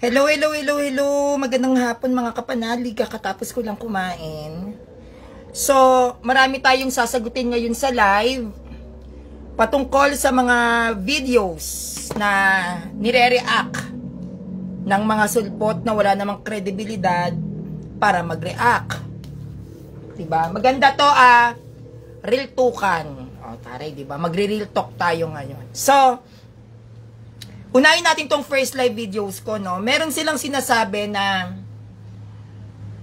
Hello, hello, hello, hello. Magandang hapon mga kapanalig. Kakatapos ko lang kumain. So, marami tayong sasagutin ngayon sa live patungkol sa mga videos na nire-react ng mga sulpot na wala namang kredibilidad para mag-react. Diba? Maganda to real talkan. O, taray, diba? Magre-real talk tayo ngayon. So, unahin natin tong first live videos ko, no? Meron silang sinasabi na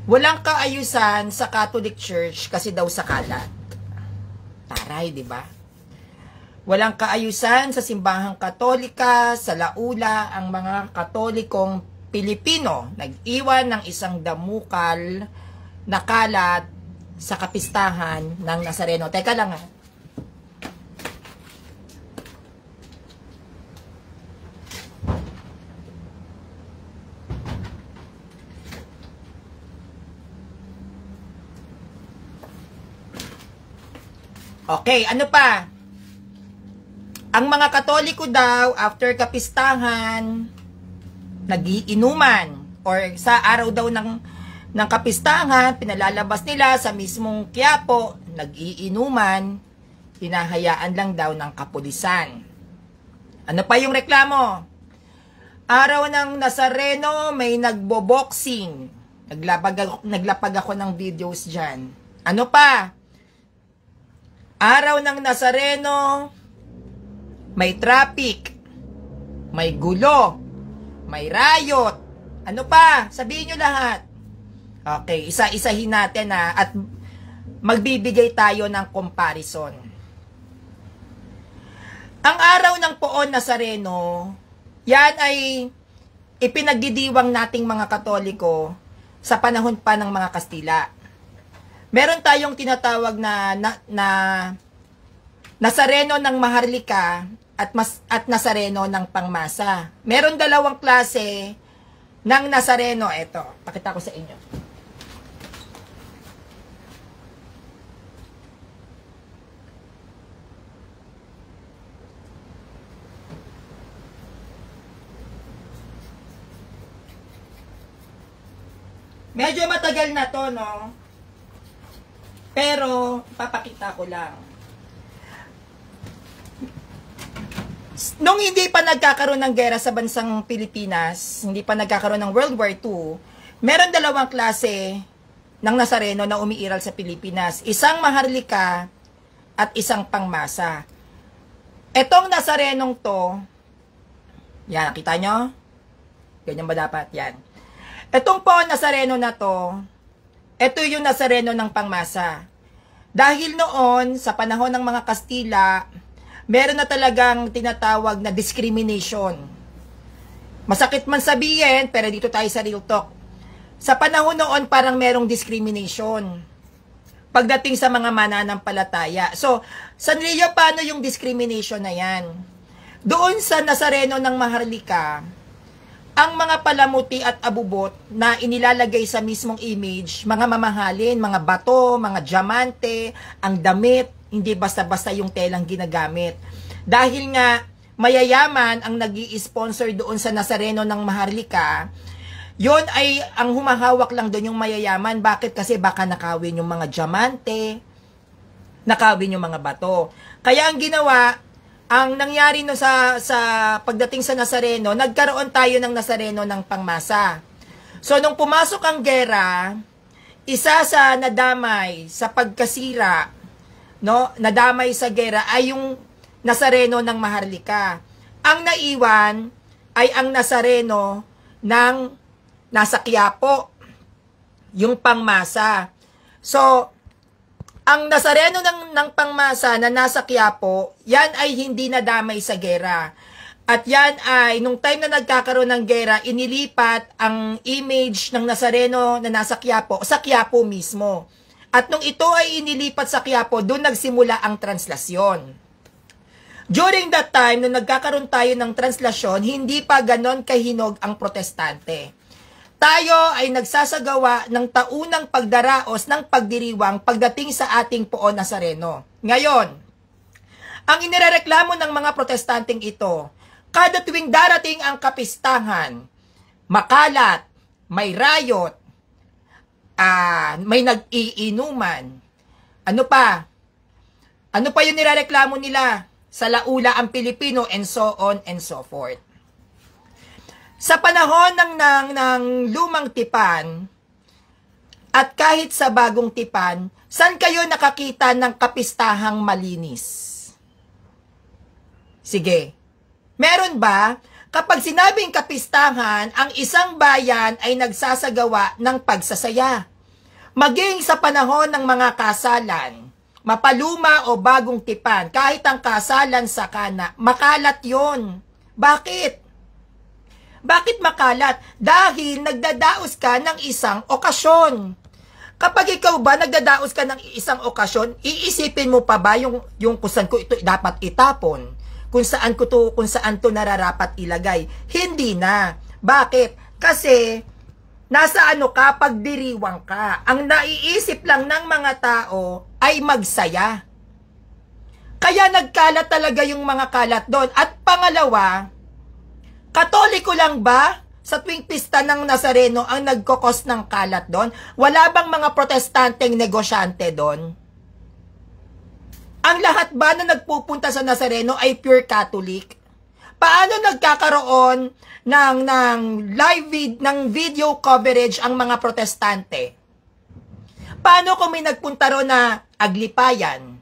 walang kaayusan sa Catholic Church kasi daw sa kalat. Taray, di ba? Walang kaayusan sa simbahang Katolika, sa laula ang mga Katolikong Pilipino nag-iwan ng isang damukal na kalat sa kapistahan ng Nazareno. Teka lang Okay, ano pa? Ang mga Katoliko daw, after kapistahan, nagiinuman, or sa araw daw ng kapistahan, pinalalabas nila sa mismong Quiapo, nagiinuman, hinahayaan lang daw ng kapulisan. Ano pa yung reklamo? Araw ng Nazareno, may nagbo-boxing. Naglapag ako ng videos dyan. Ano pa? Araw ng Nazareno, may traffic, may gulo, may riot. Ano pa? Sabihin nyo lahat. Okay, isa-isahin natin at magbibigay tayo ng comparison. Ang araw ng Poon Nazareno, yan ay ipinagdidiwang nating mga Katoliko sa panahon pa ng mga Kastila. Meron tayong tinatawag na Nazareno ng Maharlika at Nazareno ng Pangmasa. Meron dalawang klase ng Nazareno. Ito, pakita ko sa inyo. Medyo matagal na to, no? Pero, papakita ko lang. Nung hindi pa nagkakaroon ng gera sa bansang Pilipinas, hindi pa nagkakaroon ng World War II, meron dalawang klase ng Nazareno na umiiral sa Pilipinas. Isang Maharlika at isang Pangmasa. Etong Nazarenong to, yan, nakita nyo? Ganyan ba dapat? Yan. Etong po Nazareno na to, ito yung Nazareno ng Pangmasa. Dahil noon, sa panahon ng mga Kastila, meron na talagang tinatawag na discrimination. Masakit man sabihin, pero dito tayo sa real talk. Sa panahon noon, parang merong discrimination pagdating sa mga mananampalataya. So, Sanrio, paano yung discrimination na yan? Doon sa Nazareno ng Maharlika, ang mga palamuti at abubot na inilalagay sa mismong image, mga mamahalin, mga bato, mga diamante, ang damit, hindi basta-basta yung telang ginagamit. Dahil nga, mayayaman ang nag-i-sponsor doon sa Nazareno ng Maharlika, yon ay ang humahawak lang doon yung mayayaman. Bakit? Kasi baka nakawin yung mga diamante, nakawin yung mga bato. Kaya ang ginawa, ang nangyari no sa pagdating sa Nazareno, nagkaroon tayo ng Nazareno ng Pangmasa. So, nung pumasok ang gera, isa sa nadamay sa pagkasira, no, nadamay sa gera ay yung Nazareno ng Maharlika. Ang naiwan ay ang Nazareno ng nasa Quiapo, yung Pangmasa. So, ang Nazareno ng Pangmasa na nasa Quiapo, yan ay hindi nadamay sa gera. At yan ay, nung time na nagkakaroon ng gera, inilipat ang image ng Nazareno na nasa Quiapo sa Quiapo mismo. At nung ito ay inilipat sa Quiapo, doon nagsimula ang translasyon. During that time, nung nagkakaroon tayo ng translasyon, hindi pa ganon kahinog ang protestante. Tayo ay nagsasagawa ng taunang pagdaraos ng pagdiriwang pagdating sa ating Poon Nazareno. Ngayon, ang inirereklamo ng mga protestanteng ito, kada tuwing darating ang kapistahan, makalat, may riot, may nag-iinuman. Ano pa? Ano pa yung nilareklamo nila? Sa laula ang Pilipino, and so on and so forth. Sa panahon ng lumang tipan, at kahit sa bagong tipan, saan kayo nakakita ng kapistahang malinis? Sige. Meron ba? Kapag sinabing kapistahan, ang isang bayan ay nagsasagawa ng pagsasaya. Maging sa panahon ng mga kasalan, mapaluma o bagong tipan, kahit ang kasalan sa kana, makalat yon. Bakit? Bakit makalat? Dahil nagdadaos ka ng isang okasyon. Kapag ikaw ba nagdadaos ka ng isang okasyon, iisipin mo pa ba yung kung saan ko ito dapat itapon? Kung saan to nararapat ilagay? Hindi na. Bakit? Kasi nasa ano ka, pagdiriwang ka. Ang naiisip lang ng mga tao ay magsaya. Kaya nagkalat talaga yung mga kalat doon. At pangalawa, Katoliko lang ba sa tuwing pista ng Nazareno ang nagkokos ng kalat doon? Wala bang mga protestanteng negosyante doon? Ang lahat ba na nagpupunta sa Nazareno ay pure Catholic? Paano nagkakaroon ng video coverage ang mga protestante? Paano kung may nagpunta ro na aglipayan?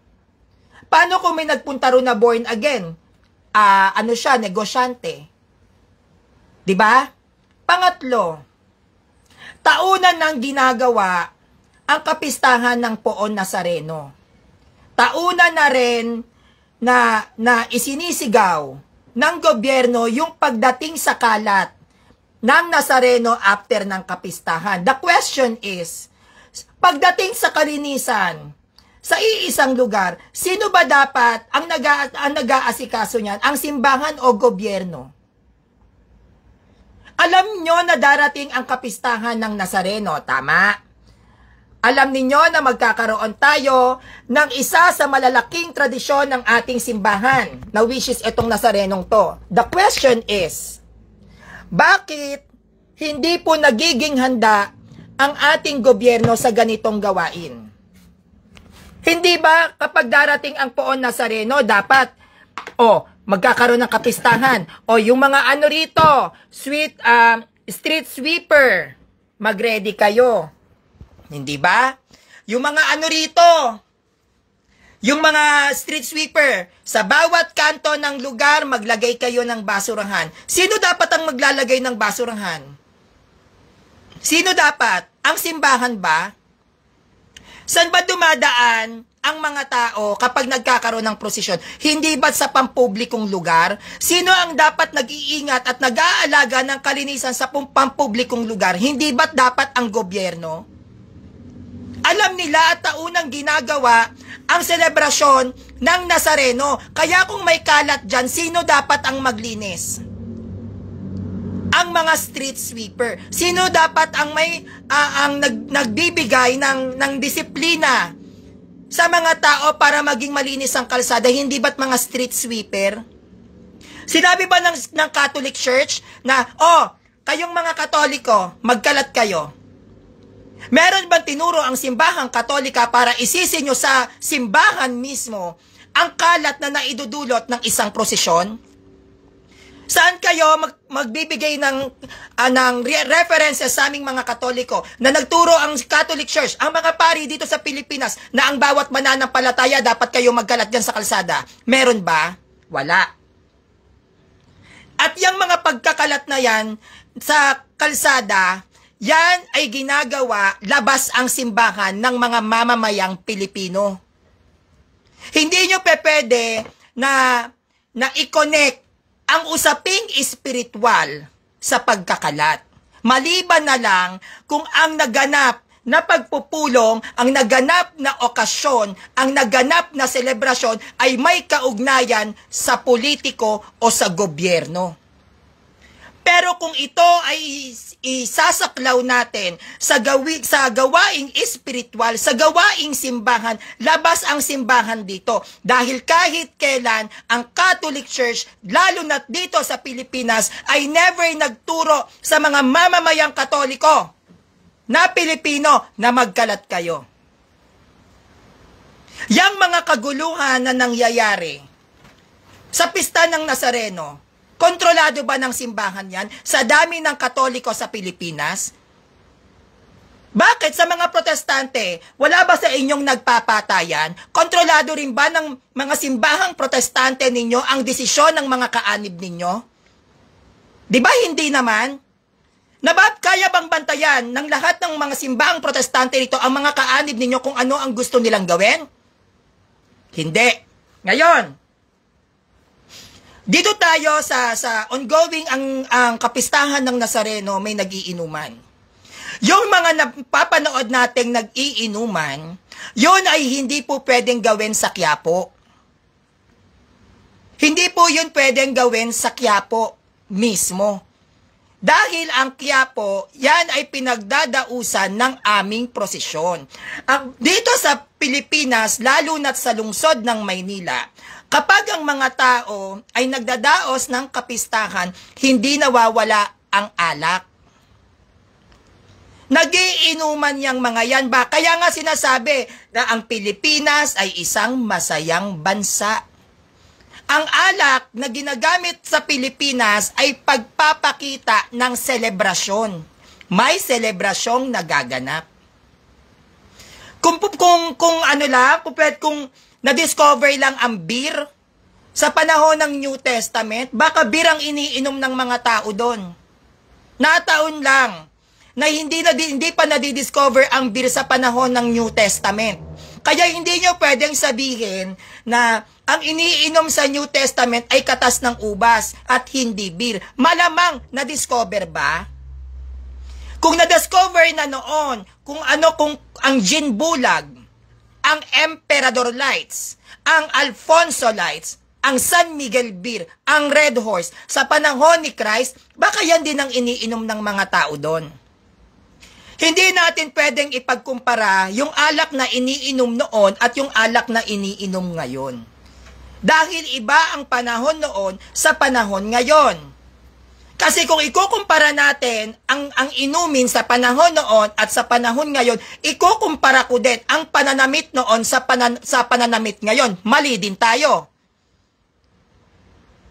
Paano kung may nagpunta ro na born again? Negosyante. 'Di ba? Pangatlo, taunan ng ginagawa ang kapistahan ng Poon Nazareno. Taunan na rin na isinisigaw ng gobyerno yung pagdating sa kalat ng Nazareno after ng kapistahan. The question is, pagdating sa kalinisan, sa iisang lugar, sino ba dapat ang nag-aasikaso niyan? Ang simbahan o gobyerno? Alam nyo na darating ang kapistahan ng Nazareno, tama? Alam ninyo na magkakaroon tayo ng isa sa malalaking tradisyon ng ating simbahan, na which is itong Nazarenong to. The question is, bakit hindi po nagiging handa ang ating gobyerno sa ganitong gawain? Hindi ba kapag darating ang Poon Nazareno, dapat, magkakaroon ng kapistahan, yung mga rito, street sweeper, mag-ready kayo. Hindi ba? Yung mga rito, yung mga street sweeper, sa bawat kanto ng lugar, maglagay kayo ng basurahan. Sino dapat ang maglalagay ng basurahan? Sino dapat? Ang simbahan ba? Saan ba dumadaan ang mga tao kapag nagkakaroon ng prosesyon? Hindi ba sa pampublikong lugar? Sino ang dapat nag-iingat at nag-aalaga ng kalinisan sa pampublikong lugar? Hindi ba dapat ang gobyerno? Alam nila at taunang ginagawa ang selebrasyon ng Nazareno. Kaya kung may kalat dyan, sino dapat ang maglinis? Ang mga street sweeper. Sino dapat ang nagbibigay ng disiplina sa mga tao para maging malinis ang kalsada? Hindi ba't mga street sweeper? Sinabi ba ng Catholic Church na, kayong mga Katoliko, magkalat kayo? Meron bang tinuro ang simbahang Katolika para isisi nyo sa simbahan mismo ang kalat na naidudulot ng isang prosesyon? Saan kayo magbibigay ng references sa aming mga Katoliko na nagturo ang Catholic Church, ang mga pari dito sa Pilipinas, na ang bawat mananampalataya dapat kayo magkalat dyan sa kalsada? Meron ba? Wala. At yung mga pagkakalat na yan sa kalsada, yan ay ginagawa labas ang simbahan ng mga mamamayang Pilipino. Hindi nyo pwede na i-connect ang usaping espiritual sa pagkakalat. Maliban na lang kung ang naganap na pagpupulong, ang naganap na okasyon, ang naganap na selebrasyon ay may kaugnayan sa politiko o sa gobyerno. Pero kung ito ay isasaklaw natin sa gawaing espiritual, sa gawaing simbahan, labas ang simbahan dito. Dahil kahit kailan, ang Catholic Church, lalo na dito sa Pilipinas, ay never nagturo sa mga mamamayang Katoliko na Pilipino na magkalat kayo. Yang mga kaguluhan na nangyayari sa pista ng Nazareno, kontrolado ba ng simbahan yan? Sa dami ng Katoliko sa Pilipinas? Bakit sa mga protestante, wala ba sa inyong nagpapatayan? Kontrolado rin ba ng mga simbahang protestante ninyo ang desisyon ng mga kaanib ninyo? Di ba hindi naman? Kaya bang bantayan ng lahat ng mga simbahang protestante rito ang mga kaanib ninyo kung ano ang gusto nilang gawin? Hindi. Ngayon, dito tayo sa ongoing ang kapistahan ng Nazareno, may nagiinuman. Yung mga napapanood nating nag-iinuman, yun ay hindi po pwedeng gawin sa Quiapo. Hindi po yun pwedeng gawin sa Quiapo mismo. Dahil ang Quiapo, yan ay pinagdadausan ng aming prosesyon. Dito sa Pilipinas, lalo na sa lungsod ng Maynila, kapag ang mga tao ay nagdadaos ng kapistahan, hindi nawawala ang alak. Nagiinuman yang mga yan ba? Kaya nga sinasabi na ang Pilipinas ay isang masayang bansa. Ang alak na ginagamit sa Pilipinas ay pagpapakita ng selebrasyon. May selebrasyong nagaganap. Kung na-discover lang ang beer sa panahon ng New Testament, baka beer ang iniinom ng mga tao doon. Nataon lang na hindi pa nadidiscover ang beer sa panahon ng New Testament. Kaya hindi nyo pwedeng sabihin na ang iniinom sa New Testament ay katas ng ubas at hindi beer. Malamang na-discover ba? Kung na-discover na noon, kung ang gin bulag, ang Emperador Lights, ang Alfonso Lights, ang San Miguel Beer, ang Red Horse, sa panahon ni Christ, baka yan din ang iniinom ng mga tao doon. Hindi natin pwedeng ipagkumpara yung alak na iniinom noon at yung alak na iniinom ngayon. Dahil iba ang panahon noon sa panahon ngayon. Kasi kung ikukumpara natin ang inumin sa panahon noon at sa panahon ngayon, ikukumpara ko din ang pananamit noon sa pananamit ngayon. Mali din tayo.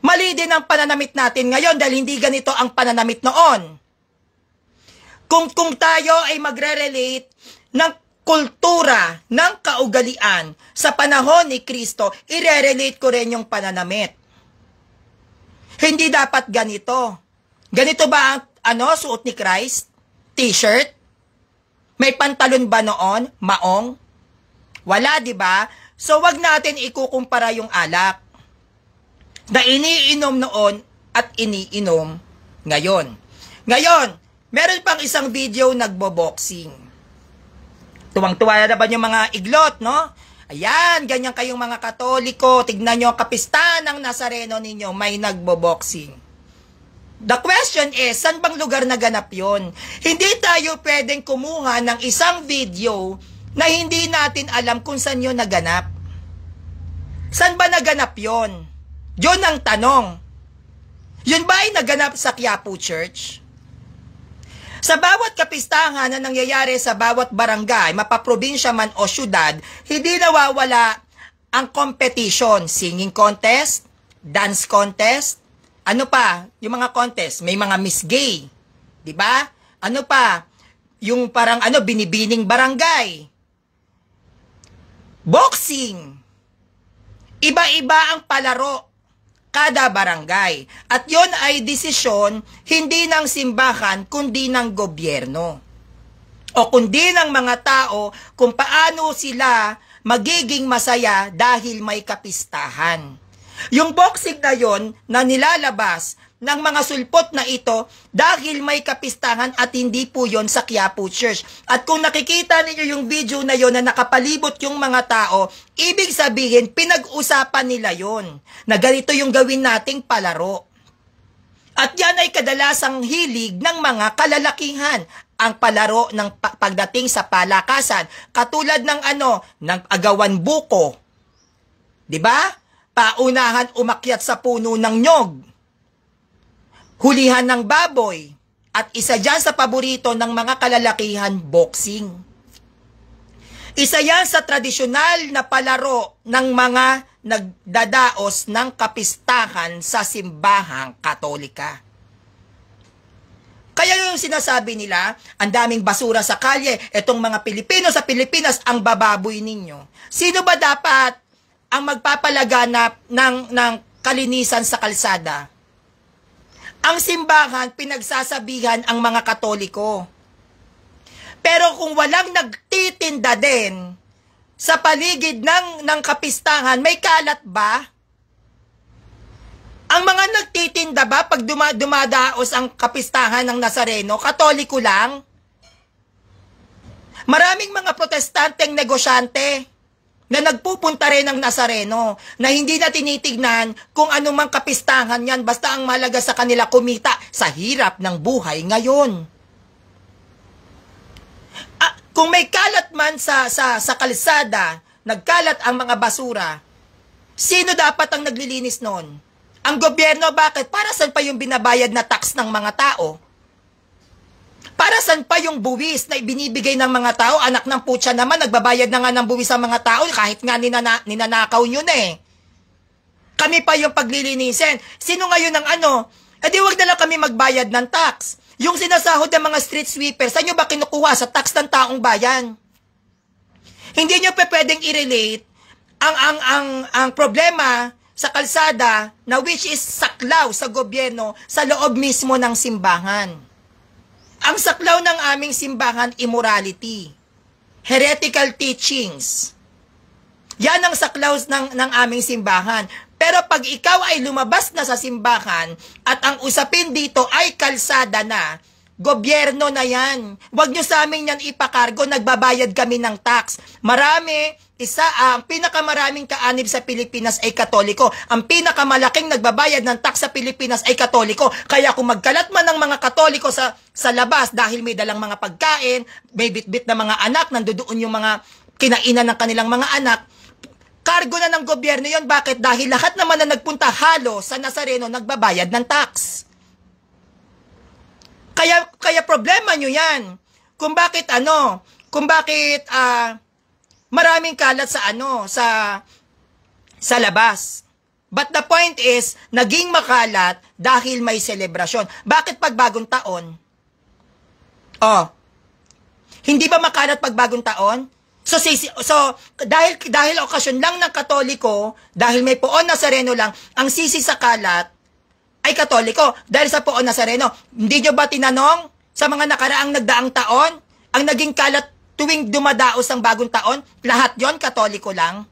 Mali din ang pananamit natin ngayon dahil hindi ganito ang pananamit noon. Kung tayo ay magre-relate ng kultura, ng kaugalian sa panahon ni Kristo, i-relate ko rin yung pananamit. Hindi dapat ganito. Ganito ba ang suot ni Christ? T-shirt? May pantalon ba noon? Maong? Wala, di ba? So wag natin ikukumpara yung alak na iniinom noon at iniinom ngayon. Ngayon, meron pang isang video nagbo-boxing. Tuwang-tuwa na ba yung mga iglot, no? Ayan, ganyan kayong mga Katoliko. Tignan nyo ang kapistahan ng Nazareno ninyo, may nagbo-boxing. The question is, saan bang lugar naganap yon? Hindi tayo pwedeng kumuha ng isang video na hindi natin alam kung saan yun naganap. Saan ba naganap yon? Yun ang tanong. Yun ba ay naganap sa Quiapo Church? Sa bawat kapistahan na nangyayari sa bawat barangay, mapaprobinsya man o syudad, hindi nawawala ang competition. Singing contest, dance contest, ano pa? Yung mga contest, may mga Miss Gay. Di ba? Ano pa? Yung parang binibining barangay. Boxing. Iba-iba ang palaro kada barangay. At yon ay desisyon hindi ng simbahan kundi ng gobyerno. O kundi ng mga tao kung paano sila magiging masaya dahil may kapistahan. Yung boxing na yon na nilalabas ng mga sulpot na ito dahil may kapistahan at hindi po yon sa Quiapo Church. At kung nakikita ninyo yung video na yon na nakapalibot yung mga tao, ibig sabihin pinag-usapan nila yon na ganito yung gawin nating palaro. At yan ay kadalasang hilig ng mga kalalakihan, ang palaro ng pagdating sa palakasan, katulad ng ng agawan buko. 'Di ba? Paunahan umakyat sa puno ng nyog. Hulihan ng baboy. At isa dyan sa paborito ng mga kalalakihan, boxing. Isa yan sa tradisyonal na palaro ng mga nagdadaos ng kapistahan sa simbahang Katolika. Kaya yung sinasabi nila, ang daming basura sa kalye, etong mga Pilipino sa Pilipinas, ang bababoy ninyo. Sino ba dapat ang magpapalaganap ng kalinisan sa kalsada? Ang simbahan, pinagsasabihan ang mga Katoliko. Pero kung walang nagtitinda din sa paligid ng kapistahan, may kalat ba? Ang mga nagtitinda ba pag dumadaos ang kapistahan ng Nazareno, Katoliko lang? Maraming mga protestanteng negosyante na nagpupunta rin ng Nazareno na hindi na tinitignan kung anumang kapistahan yan, basta ang malaga sa kanila kumita sa hirap ng buhay ngayon. Kung may kalat man sa kalsada, nagkalat ang mga basura, sino dapat ang naglilinis nun? Ang gobyerno, bakit? Para saan pa yung binabayad na tax ng mga tao? Para saan pa yung buwis na ibinibigay ng mga tao? Anak ng putya naman, nagbabayad na nga ng buwis ang mga tao kahit nga ninanakaw nyo na eh. Kami pa yung paglilinisin. Sino ngayon ang di wag na lang kami magbayad ng tax. Yung sinasahod ng mga street sweepers, saan nyo ba kinukuha? Sa tax ng taong bayan. Hindi nyo pwedeng i-relate ang problema sa kalsada na which is saklaw sa gobyerno sa loob mismo ng simbahan. Ang saklaw ng aming simbahan, immorality, heretical teachings. Yan ang saklaw ng aming simbahan. Pero pag ikaw ay lumabas na sa simbahan at ang usapin dito ay kalsada na, gobyerno na yan. Huwag nyo sa amin yan ipakargo, nagbabayad kami ng tax. Ang pinakamaraming kaanib sa Pilipinas ay Katoliko. Ang pinakamalaking nagbabayad ng tax sa Pilipinas ay Katoliko. Kaya kung magkalat man ng mga Katoliko sa labas dahil may dalang mga pagkain, may bitbit na mga anak, nandoon yung mga kinainan ng kanilang mga anak, kargo na ng gobyerno yon. Bakit? Dahil lahat naman na nagpunta halo sa Nazareno nagbabayad ng tax. Kaya problema nyo yan. Kung bakit maraming kalat sa labas. But the point is, naging makalat dahil may selebrasyon. Bakit pag bagong taon? Hindi ba makalat pag bagong taon? So dahil okasyon lang ng Katoliko, dahil may Poon Nazareno lang, ang sisi sa kalat ay Katoliko. Dahil sa Poon Nazareno, hindi nyo ba tinanong sa mga nakaraang nagdaang taon, ang naging kalat tuwing dumadaos ang bagong taon, lahat yon Katoliko lang?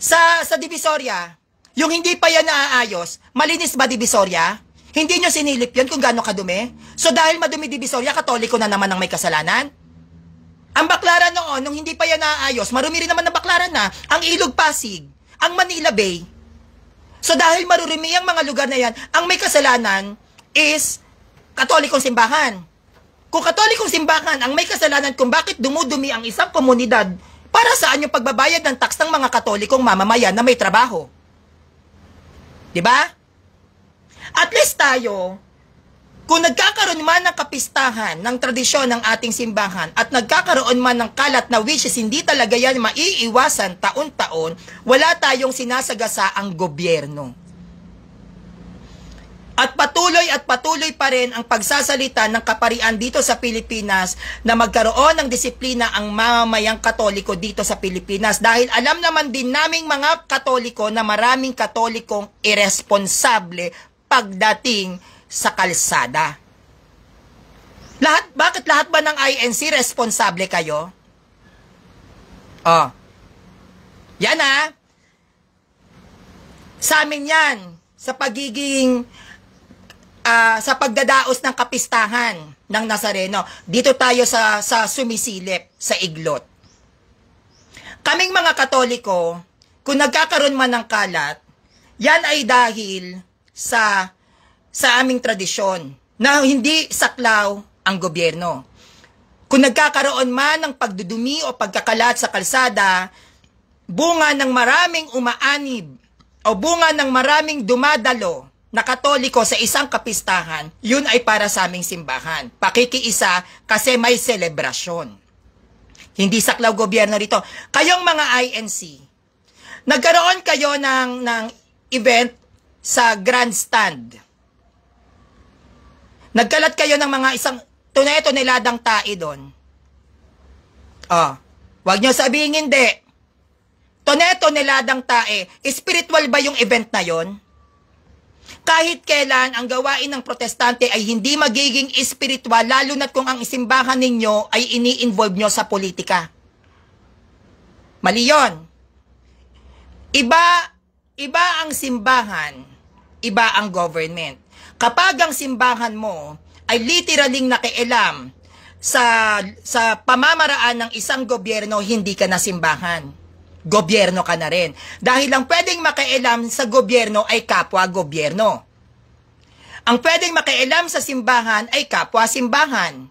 Sa Divisoria, yung hindi pa yan naaayos, malinis ba Divisoria? Hindi nyo sinilip yun kung gaano kadumi? So dahil madumi Divisoria, Katoliko na naman ang may kasalanan? Ang Baklaran noon, nung hindi pa yan naayos, marumi rin naman na Baklaran na, ang Ilog Pasig, ang Manila Bay. So dahil marurumi ang mga lugar na yan, ang may kasalanan is Katolikong simbahan. Kung Katolikong simbahan ang may kasalanan kung bakit dumudumi ang isang komunidad, para saan yung pagbabayad ng tax ng mga Katolikong mamamayan na may trabaho? Diba? At least tayo, kung nagkakaroon man ng kapistahan, ng tradisyon ng ating simbahan, at nagkakaroon man ng kalat na which is hindi talaga yan maiiwasan taon-taon, wala tayong sinasagasa ang gobyerno. At patuloy pa rin ang pagsasalita ng kaparian dito sa Pilipinas na magkaroon ng disiplina ang mamamayang Katoliko dito sa Pilipinas. Dahil alam naman din naming mga Katoliko na maraming Katolikong irresponsable pagdating sa kalsada. Bakit lahat ba ng INC responsable kayo? Yan sa amin yan, sa pagiging sa pagdadaos ng kapistahan ng Nazareno. Dito tayo sa sumisilip, sa iglot. Kaming mga Katoliko, kung nagkakaroon man ng kalat, Yan ay dahil sa aming tradisyon na hindi saklaw ang gobyerno. Kung nagkakaroon man ng pagdudumi o pagkakalat sa kalsada, bunga ng maraming umaanib o bunga ng maraming dumadalo na Katoliko sa isang kapistahan, yun ay para sa aming simbahan. Pakikiisa kasi may selebrasyon. Hindi saklaw gobyerno rito. Kayong mga INC, nagkaroon kayo ng event sa grandstand. Nagkalat kayo ng mga isang toneladang tae doon. Wag nyo sabihin hindi. Toneladang tae, spiritual ba yung event na yon? Kahit kailan ang gawain ng protestante ay hindi magiging spiritual, lalo na't kung ang simbahan ninyo ay ini-involve nyo sa politika. Mali yun. Iba ang simbahan, iba ang government. Kapag ang simbahan mo ay literaling nakialam sa pamamaraan ng isang gobyerno, hindi ka na simbahan. Gobyerno ka na rin. Dahil ang pwedeng makialam sa gobyerno ay kapwa-gobyerno. Ang pwedeng makialam sa simbahan ay kapwa-simbahan.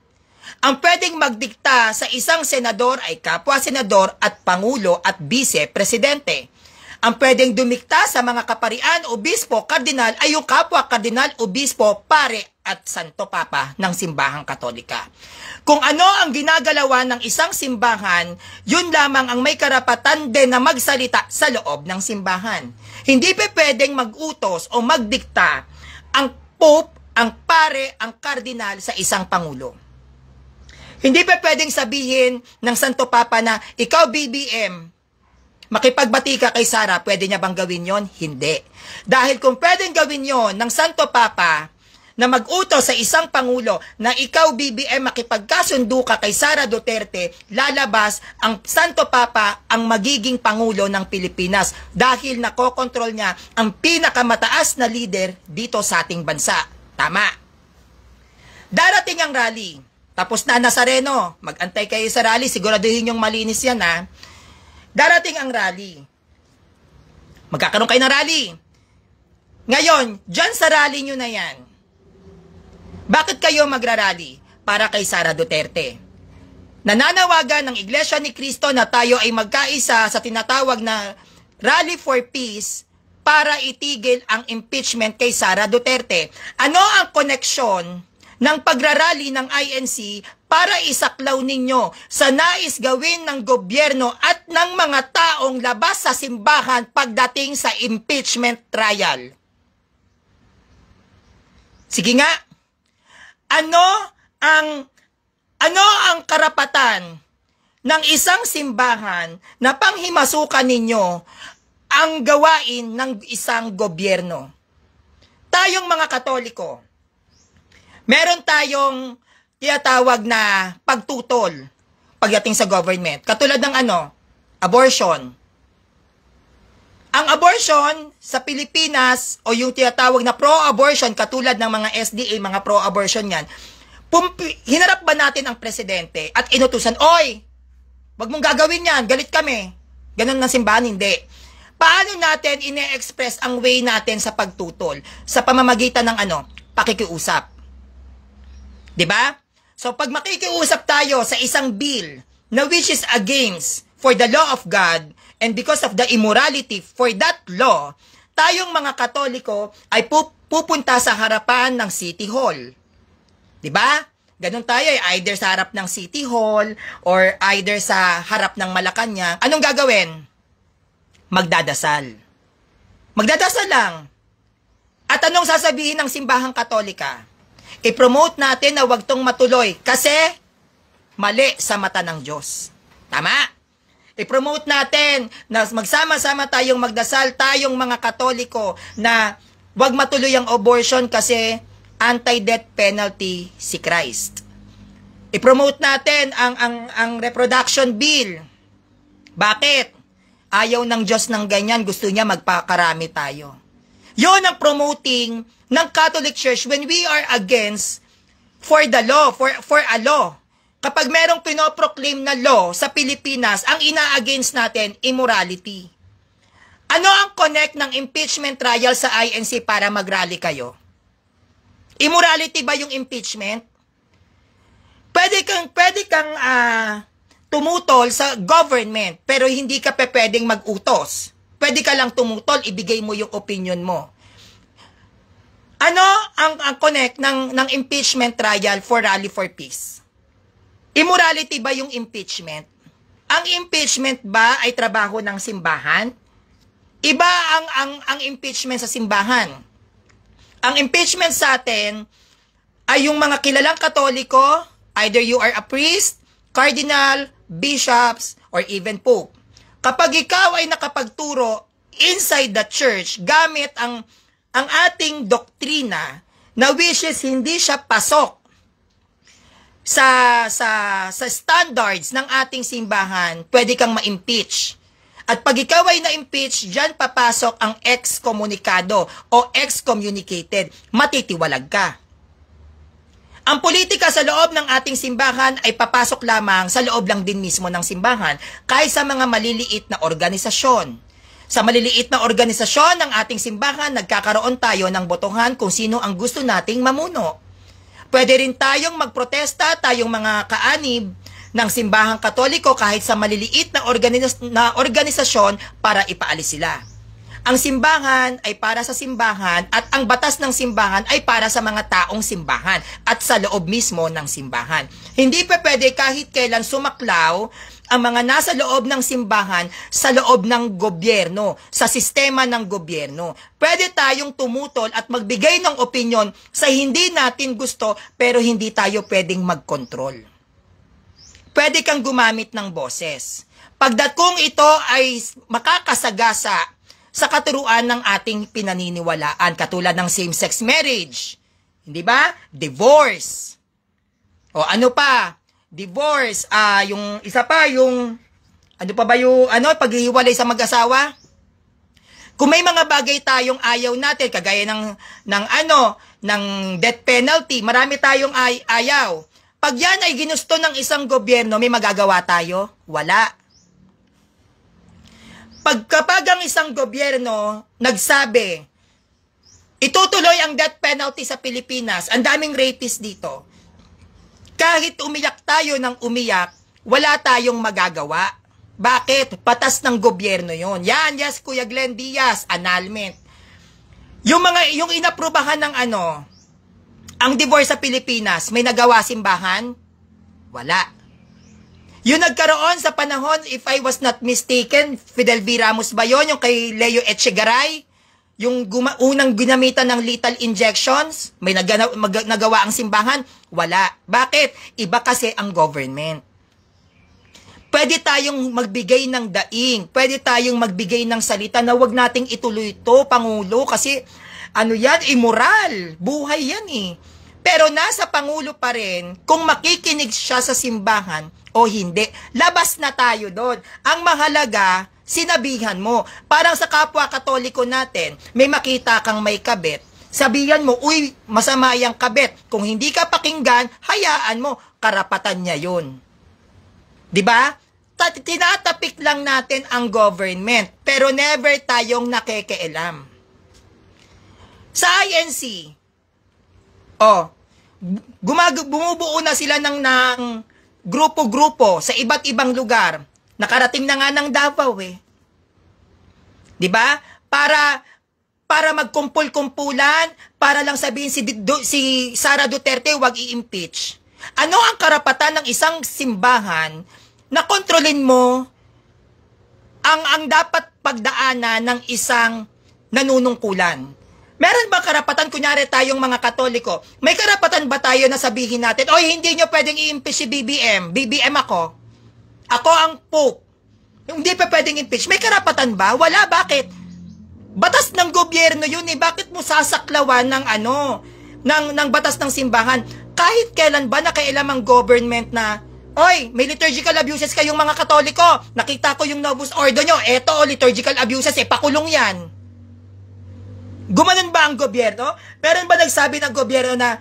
Ang pwedeng magdikta sa isang senador ay kapwa-senador at pangulo at vice-presidente. Ang pwedeng dumikta sa mga kaparian, obispo, kardinal ay yung kapwa-kardinal, obispo, pare at santo papa ng simbahang Katolika. Kung ano ang ginagalawan ng isang simbahan, yun lamang ang may karapatan din na magsalita sa loob ng simbahan. Hindi pa pwedeng mag-utos o magdikta ang pope, ang pare, ang kardinal sa isang pangulo. Hindi pa pwedeng sabihin ng santo papa na ikaw BBM, makipagbati ka kay Sara, pwede niya bang gawin yon? Hindi. Dahil kung pwedeng gawin yon ng Santo Papa na mag-utos sa isang pangulo na ikaw BBM makipagkasundo ka kay Sara Duterte, lalabas ang Santo Papa ang magiging pangulo ng Pilipinas dahil nakokontrol niya ang pinakamataas na leader dito sa ating bansa. Tama. Darating ang rally. Tapos na Nazareno. Mag-antay kayo sa rally. Siguraduhin yung malinis yan ha. Darating ang rally. Magkakaroon kayo ng rally. Ngayon, dyan sa rally nyo na yan, bakit kayo magrarally? Para kay Sara Duterte. Nananawagan ng Iglesia ni Cristo na tayo ay magkaisa sa tinatawag na Rally for Peace para itigil ang impeachment kay Sara Duterte. Ano ang koneksyon ng pagrarally ng INC para isaklaw ninyo sa nais gawin ng gobyerno at ng mga taong labas sa simbahan pagdating sa impeachment trial? Sige nga, ano ang karapatan ng isang simbahan na panghimasukan ninyo ang gawain ng isang gobyerno? Tayong mga Katoliko, meron tayong tinatawag na pagtutol pagdating sa government. Katulad ng abortion. Ang abortion sa Pilipinas o yung tinatawag na pro-abortion, katulad ng mga SDA, mga pro-abortion yan, hinarap ba natin ang presidente at inutusan, oy, wag mong gagawin yan, galit kami. Ganun ng simbahan, hindi. Paano natin ine-express ang way natin sa pagtutol? Sa pamamagitan ng pakikiusap. Diba? So pag makikiusap tayo sa isang bill na which is against for the law of God and because of the immorality for that law, tayong mga Katoliko ay pupunta sa harapan ng City Hall. Diba? Ganun tayo either sa harap ng City Hall or either sa harap ng Malacanang. Anong gagawin? Magdadasal. Magdadasal lang. At anong sasabihin ng simbahang Katolika? I-promote natin na wag tong matuloy kasi mali sa mata ng Diyos. Tama? I-promote natin na magsama-sama tayong magdasal, tayong mga Katoliko, na wag matuloy ang abortion kasi anti-death penalty si Christ. I-promote natin ang reproduction bill. Bakit? Ayaw ng Diyos ng ganyan, gusto niya magpakarami tayo. Yun ang promoting ng Catholic Church when we are against for the law, for a law. Kapag merong pinoproclaim na law sa Pilipinas, ang ina-against natin, immorality. Ano ang connect ng impeachment trial sa INC para mag-rally kayo? Immorality ba yung impeachment? Pwede kang tumutol sa government, pero hindi ka pwedeng mag-utos. Pwede ka lang tumutol, ibigay mo yung opinion mo. Ano ang connect ng impeachment trial for Rally for Peace? Immorality ba yung impeachment? Ang impeachment ba ay trabaho ng simbahan? Iba ang impeachment sa simbahan. Ang impeachment sa atin ay yung mga kilalang Katoliko, either you are a priest, cardinal, bishops, or even pope. Kapag ikaw ay nakapagturo inside the church gamit ang ating doktrina na which is hindi siya pasok sa standards ng ating simbahan, pwede kang ma-impeach. At pag ikaw ay na-impeach, dyan papasok ang excommunicado o excommunicated. Matitiwalag ka. Ang politika sa loob ng ating simbahan ay papasok lamang sa loob lang din mismo ng simbahan, kahit sa mga maliliit na organisasyon. Sa maliliit na organisasyon ng ating simbahan, nagkakaroon tayo ng botohan kung sino ang gusto nating mamuno. Pwede rin tayong magprotesta, tayong mga kaanib ng simbahang Katoliko kahit sa maliliit na organisasyon para ipaalis sila. Ang simbahan ay para sa simbahan at ang batas ng simbahan ay para sa mga taong simbahan at sa loob mismo ng simbahan. Hindi pa pwede kahit kailan sumaklaw ang mga nasa loob ng simbahan sa loob ng gobyerno, sa sistema ng gobyerno. Pwede tayong tumutol at magbigay ng opinyon sa hindi natin gusto pero hindi tayo pwedeng magkontrol. Pwede kang gumamit ng boses. Pagdating ito ay makakasagasa sa katuruan ng ating pinaniniwalaan, katulad ng same-sex marriage. Hindi ba? Divorce. O ano pa? Divorce. Yung isa pa, yung ano pa ba yung paghihiwalay sa mag-asawa? Kung may mga bagay tayong ayaw natin, kagaya ng death penalty, marami tayong ayaw. Pag yan ay ginusto ng isang gobyerno, may magagawa tayo? Wala. Kapag ang isang gobyerno nagsabi, itutuloy ang death penalty sa Pilipinas, ang daming rapist dito, kahit umiyak tayo ng umiyak, wala tayong magagawa. Bakit? Batas ng gobyerno yon. Yan, yes, Kuya Glenn Diaz, annulment. Yung inaprubahan ng ang divorce sa Pilipinas, may nagawa simbahan? Wala. Yung nagkaroon sa panahon, if I was not mistaken, Fidel V. Ramos ba yun? Yung kay Leo Echegaray? Yung unang ginamitan ng lethal injections? May nagawa ang simbahan? Wala. Bakit? Iba kasi ang government. Pwede tayong magbigay ng daing. Pwede tayong magbigay ng salita na wag nating ituloy ito, Pangulo, kasi yan, immoral. Buhay yan eh. Pero nasa Pangulo pa rin kung makikinig siya sa simbahan o hindi. Labas na tayo doon. Ang mahalaga, sinabihan mo. Parang sa kapwa Katoliko natin, may makita kang may kabit. Sabihan mo, uy, masama yung kabit. Kung hindi ka pakinggan, hayaan mo. Karapatan niya yun. Diba? Tinatapik lang natin ang government. Pero never tayong nakikialam. Sa INC, bumubuo na sila ng grupo-grupo sa iba't ibang lugar. Nakarating na nga ng Davao eh. 'Di ba? Para magkumpul-kumpulan, para lang sabihin si Sara Duterte wag i-impeach. Ano ang karapatan ng isang simbahan na kontrolin mo ang dapat pagdaanan ng isang nanunungkulan? Meron ba karapatan, kunyari tayong mga Katoliko, may karapatan ba tayo na sabihin natin, oy, hindi nyo pwedeng i-impeach si BBM. BBM ako. Ako ang Pope. Hindi pa pwedeng impeach. May karapatan ba? Wala. Bakit? Batas ng gobyerno yun eh. Bakit mo sasaklawan ng batas ng simbahan? Kahit kailan ba nakailam ang government na, oy, may liturgical abuses kayong mga Katoliko. Nakita ko yung Novus Ordo nyo. Eto, liturgical abuses, pakulong yan. Gumanon ba ang gobyerno? Meron ba nagsabi ng gobyerno na,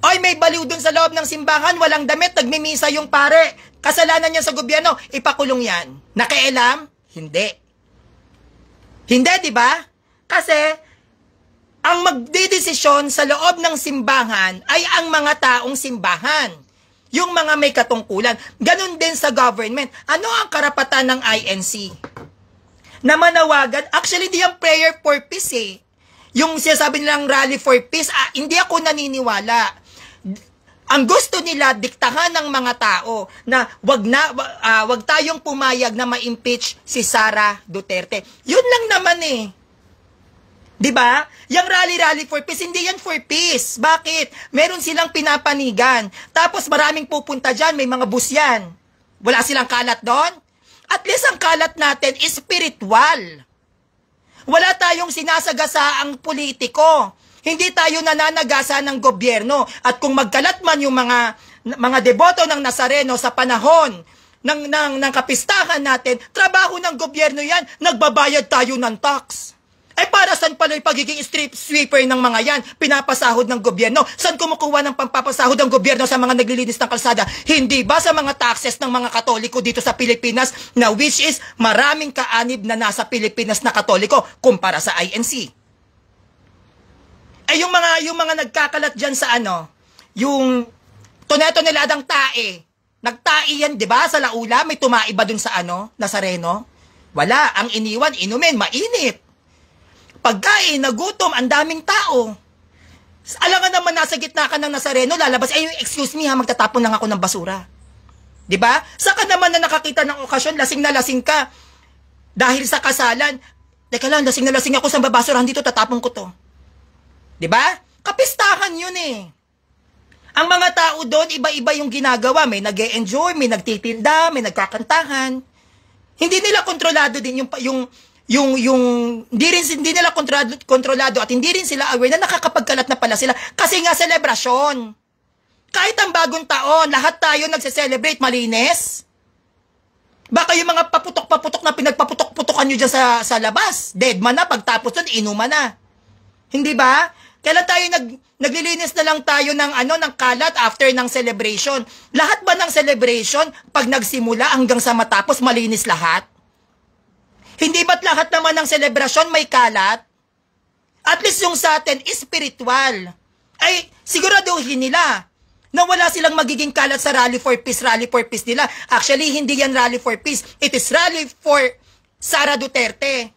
oy, may baliw dun sa loob ng simbahan, walang damit, nagmimisa yung pare. Kasalanan niya sa gobyerno, ipakulong yan. Nakialam? Hindi. Hindi, di ba? Kasi, ang magdidesisyon sa loob ng simbahan ay ang mga taong simbahan. Yung mga may katungkulan. Ganon din sa government. Ano ang karapatan ng INC? Na manawagan, actually di yung prayer for peace eh. Yung sinasabi nilang rally for peace, hindi ako naniniwala. Ang gusto nila, diktahan ng mga tao na wag tayong pumayag na ma-impeach si Sara Duterte. Yun lang naman eh. 'Di ba? Yung rally for peace, hindi yan for peace. Bakit? Meron silang pinapanigan. Tapos maraming pupunta dyan, may mga bus yan. Wala silang kalat doon? At least ang kalat natin is spiritual. Wala tayong sinasagasaang politiko. Hindi tayo nananagasa ng gobyerno. At kung magkalat man yung mga deboto ng Nazareno sa panahon ng kapistahan natin, trabaho ng gobyerno yan, nagbabayad tayo ng tax. Ay para saan pala yung pagiging street sweeper ng mga yan? Pinapasahod ng gobyerno. Saan kumukuha ng pampapasahod ng gobyerno sa mga naglilinis ng kalsada? Hindi ba sa mga taxes ng mga Katoliko dito sa Pilipinas na which is maraming kaanib na nasa Pilipinas na Katoliko kumpara sa INC? Ay yung mga nagkakalat dyan sa yung toneladang tae. Nagtae yan, di ba? Sa Laula, may tumaiba dun sa Nazareno. Wala. Ang iniwan, inumin, mainit. Pagkain, nagutom, ang daming tao. Alam nga naman, nasa gitna ka ng Nazareno, lalabas, excuse me ha, magtatapon lang ako ng basura. Diba? Saka naman na nakakita ng okasyon, lasing na lasing ka. Dahil sa kasalan, teka lang, lasing na lasing ako sa babasurahan dito, tatapon ko to. Diba? Kapistahan yun eh. Ang mga tao doon, iba-iba yung ginagawa. May nag-e-enjoy, may nagtitinda, may nagkakantahan. Hindi nila kontrolado din hindi nila kontrolado at hindi rin sila aware na nakakapagkalat na pala sila kasi nga selebrasyon. Kahit ang bagong taon, lahat tayo nagse-celebrate, malinis. Baka yung mga paputok-paputok na pinagpaputok-putokan nyo dyan sa labas, dead man na, pagtapos nun, inuman na. Hindi ba? Kailan tayo naglilinis na lang tayo ng kalat after ng celebration? Lahat ba ng celebration, pag nagsimula hanggang sa matapos, malinis lahat? Hindi ba't lahat naman ng selebrasyon may kalat? At least yung sa atin, spiritual. Ay, siguraduhin nila na wala silang magiging kalat sa rally for peace nila. Actually, hindi yan rally for peace. It is rally for Sara Duterte.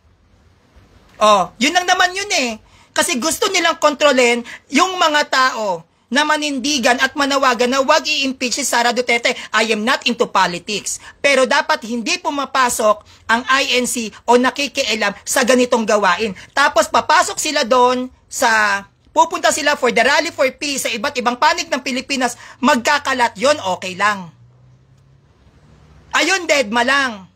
Oh, yun lang naman yun eh. Kasi gusto nilang kontrolin yung mga tao na manindigan at manawagan na wag i-impeach si Sara Duterte. I am not into politics. Pero dapat hindi pumapasok ang INC o nakikialam sa ganitong gawain. Tapos papasok sila doon pupunta sila for the rally for peace sa iba't ibang panig ng Pilipinas, magkakalat yon, okay lang. Ayun, deadma lang.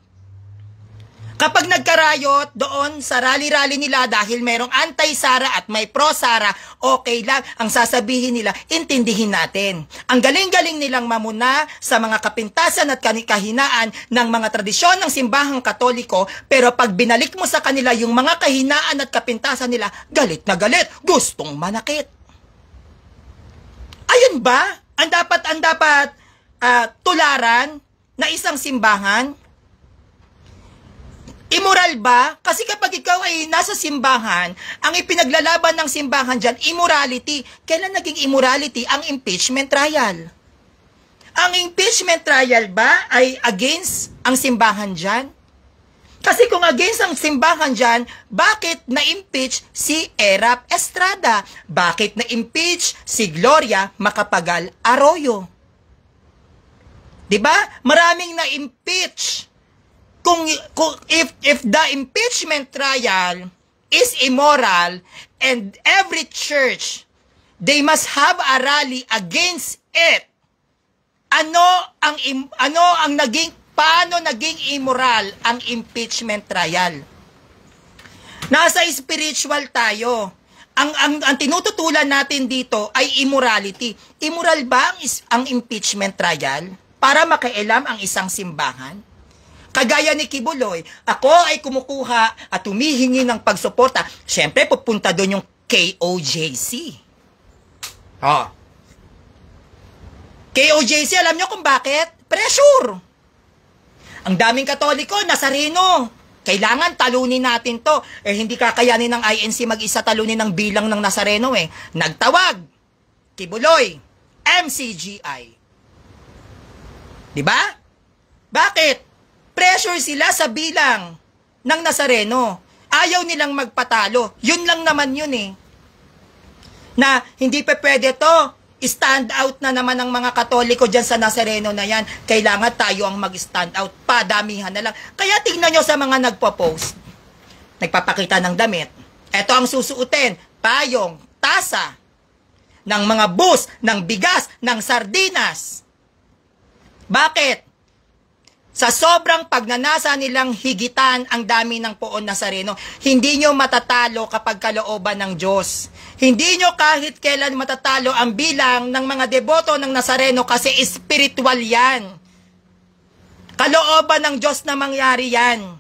Kapag nagkarayot doon sa rally-rally nila dahil merong anti-Sara at may pro-Sara, okay lang. Ang sasabihin nila, intindihin natin. Ang galing-galing nilang mamuna sa mga kapintasan at kahinaan ng mga tradisyon ng simbahang Katoliko, pero pag binalik mo sa kanila yung mga kahinaan at kapintasan nila, galit na galit, gustong manakit. Ayun ba? Ang dapat tularan na isang simbahan? Immoral ba? Kasi kapag ikaw ay nasa simbahan, ang ipinaglalaban ng simbahan dyan, immorality. Kailan naging immorality? Ang impeachment trial. Ang impeachment trial ba ay against ang simbahan dyan? Kasi kung against ang simbahan dyan, bakit na-impeach si Erap Estrada? Bakit na-impeach si Gloria Macapagal Arroyo? Diba? Maraming na-impeach. If the impeachment trial is immoral and every church, they must have a rally against it. Paano naging immoral ang impeachment trial? Nasa spiritual tayo. Ang tinututulan natin dito ay immorality. Immoral ba ang impeachment trial para makialam ang isang simbahan? Kagaya ni Kibuloy, ako ay kumukuha at humihingi ng pagsuporta. Siyempre, pupunta doon yung KOJC. KOJC, alam nyo kung bakit? Pressure. Ang daming Katoliko, Nazareno. Kailangan talunin natin to. Hindi kakayanin ng INC mag-isa talunin ng bilang ng Nazareno Nagtawag, Kibuloy, MCGI. Diba? Bakit? Pressure sila sa bilang ng Nazareno. Ayaw nilang magpatalo. Yun lang naman yun Na hindi pa pwede to. Stand out na naman ng mga Katoliko dyan sa Nazareno na yan. Kailangan tayo ang mag-stand out. Padamihan na lang. Kaya tingnan nyo sa mga nagpo-post. Nagpapakita ng damit. Ito ang susuotin. Payong, tasa, ng mga bus, ng bigas, ng sardinas. Bakit? Sa sobrang pagnanasa nilang higitan ang dami ng poon Nazareno, hindi nyo matatalo kapag kalooban ng Diyos. Hindi nyo kahit kailan matatalo ang bilang ng mga deboto ng Nazareno kasi spiritual yan. Kalooban ng Diyos na mangyari yan.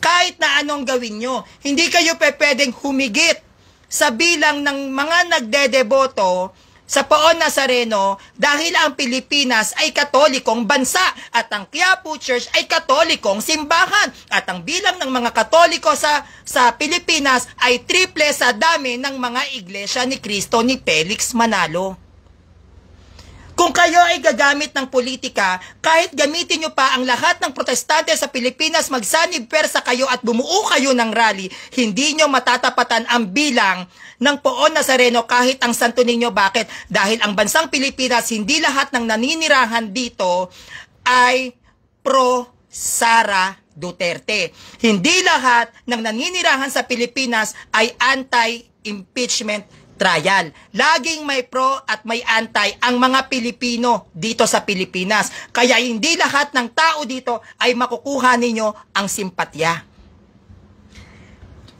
Kahit na anong gawin nyo, hindi kayo pwedeng humigit sa bilang ng mga nagdedeboto sa poon Nazareno dahil ang Pilipinas ay Katolikong bansa at ang Quiapo Church ay Katolikong simbahan at ang bilang ng mga Katoliko sa Pilipinas ay triple sa dami ng mga iglesia ni Cristo ni Felix Manalo. Kung kayo ay gagamit ng politika, kahit gamitin nyo pa ang lahat ng protestante sa Pilipinas, magsanib persa kayo at bumuo kayo ng rally, hindi nyo matatapatan ang bilang ng poon Nazareno kahit ang santo ninyo. Bakit? Dahil ang bansang Pilipinas, hindi lahat ng naninirahan dito ay pro-Sara Duterte. Hindi lahat ng naninirahan sa Pilipinas ay anti-impeachment trial. Laging may pro at may anti ang mga Pilipino dito sa Pilipinas. Kaya hindi lahat ng tao dito ay makukuha ninyo ang simpatya.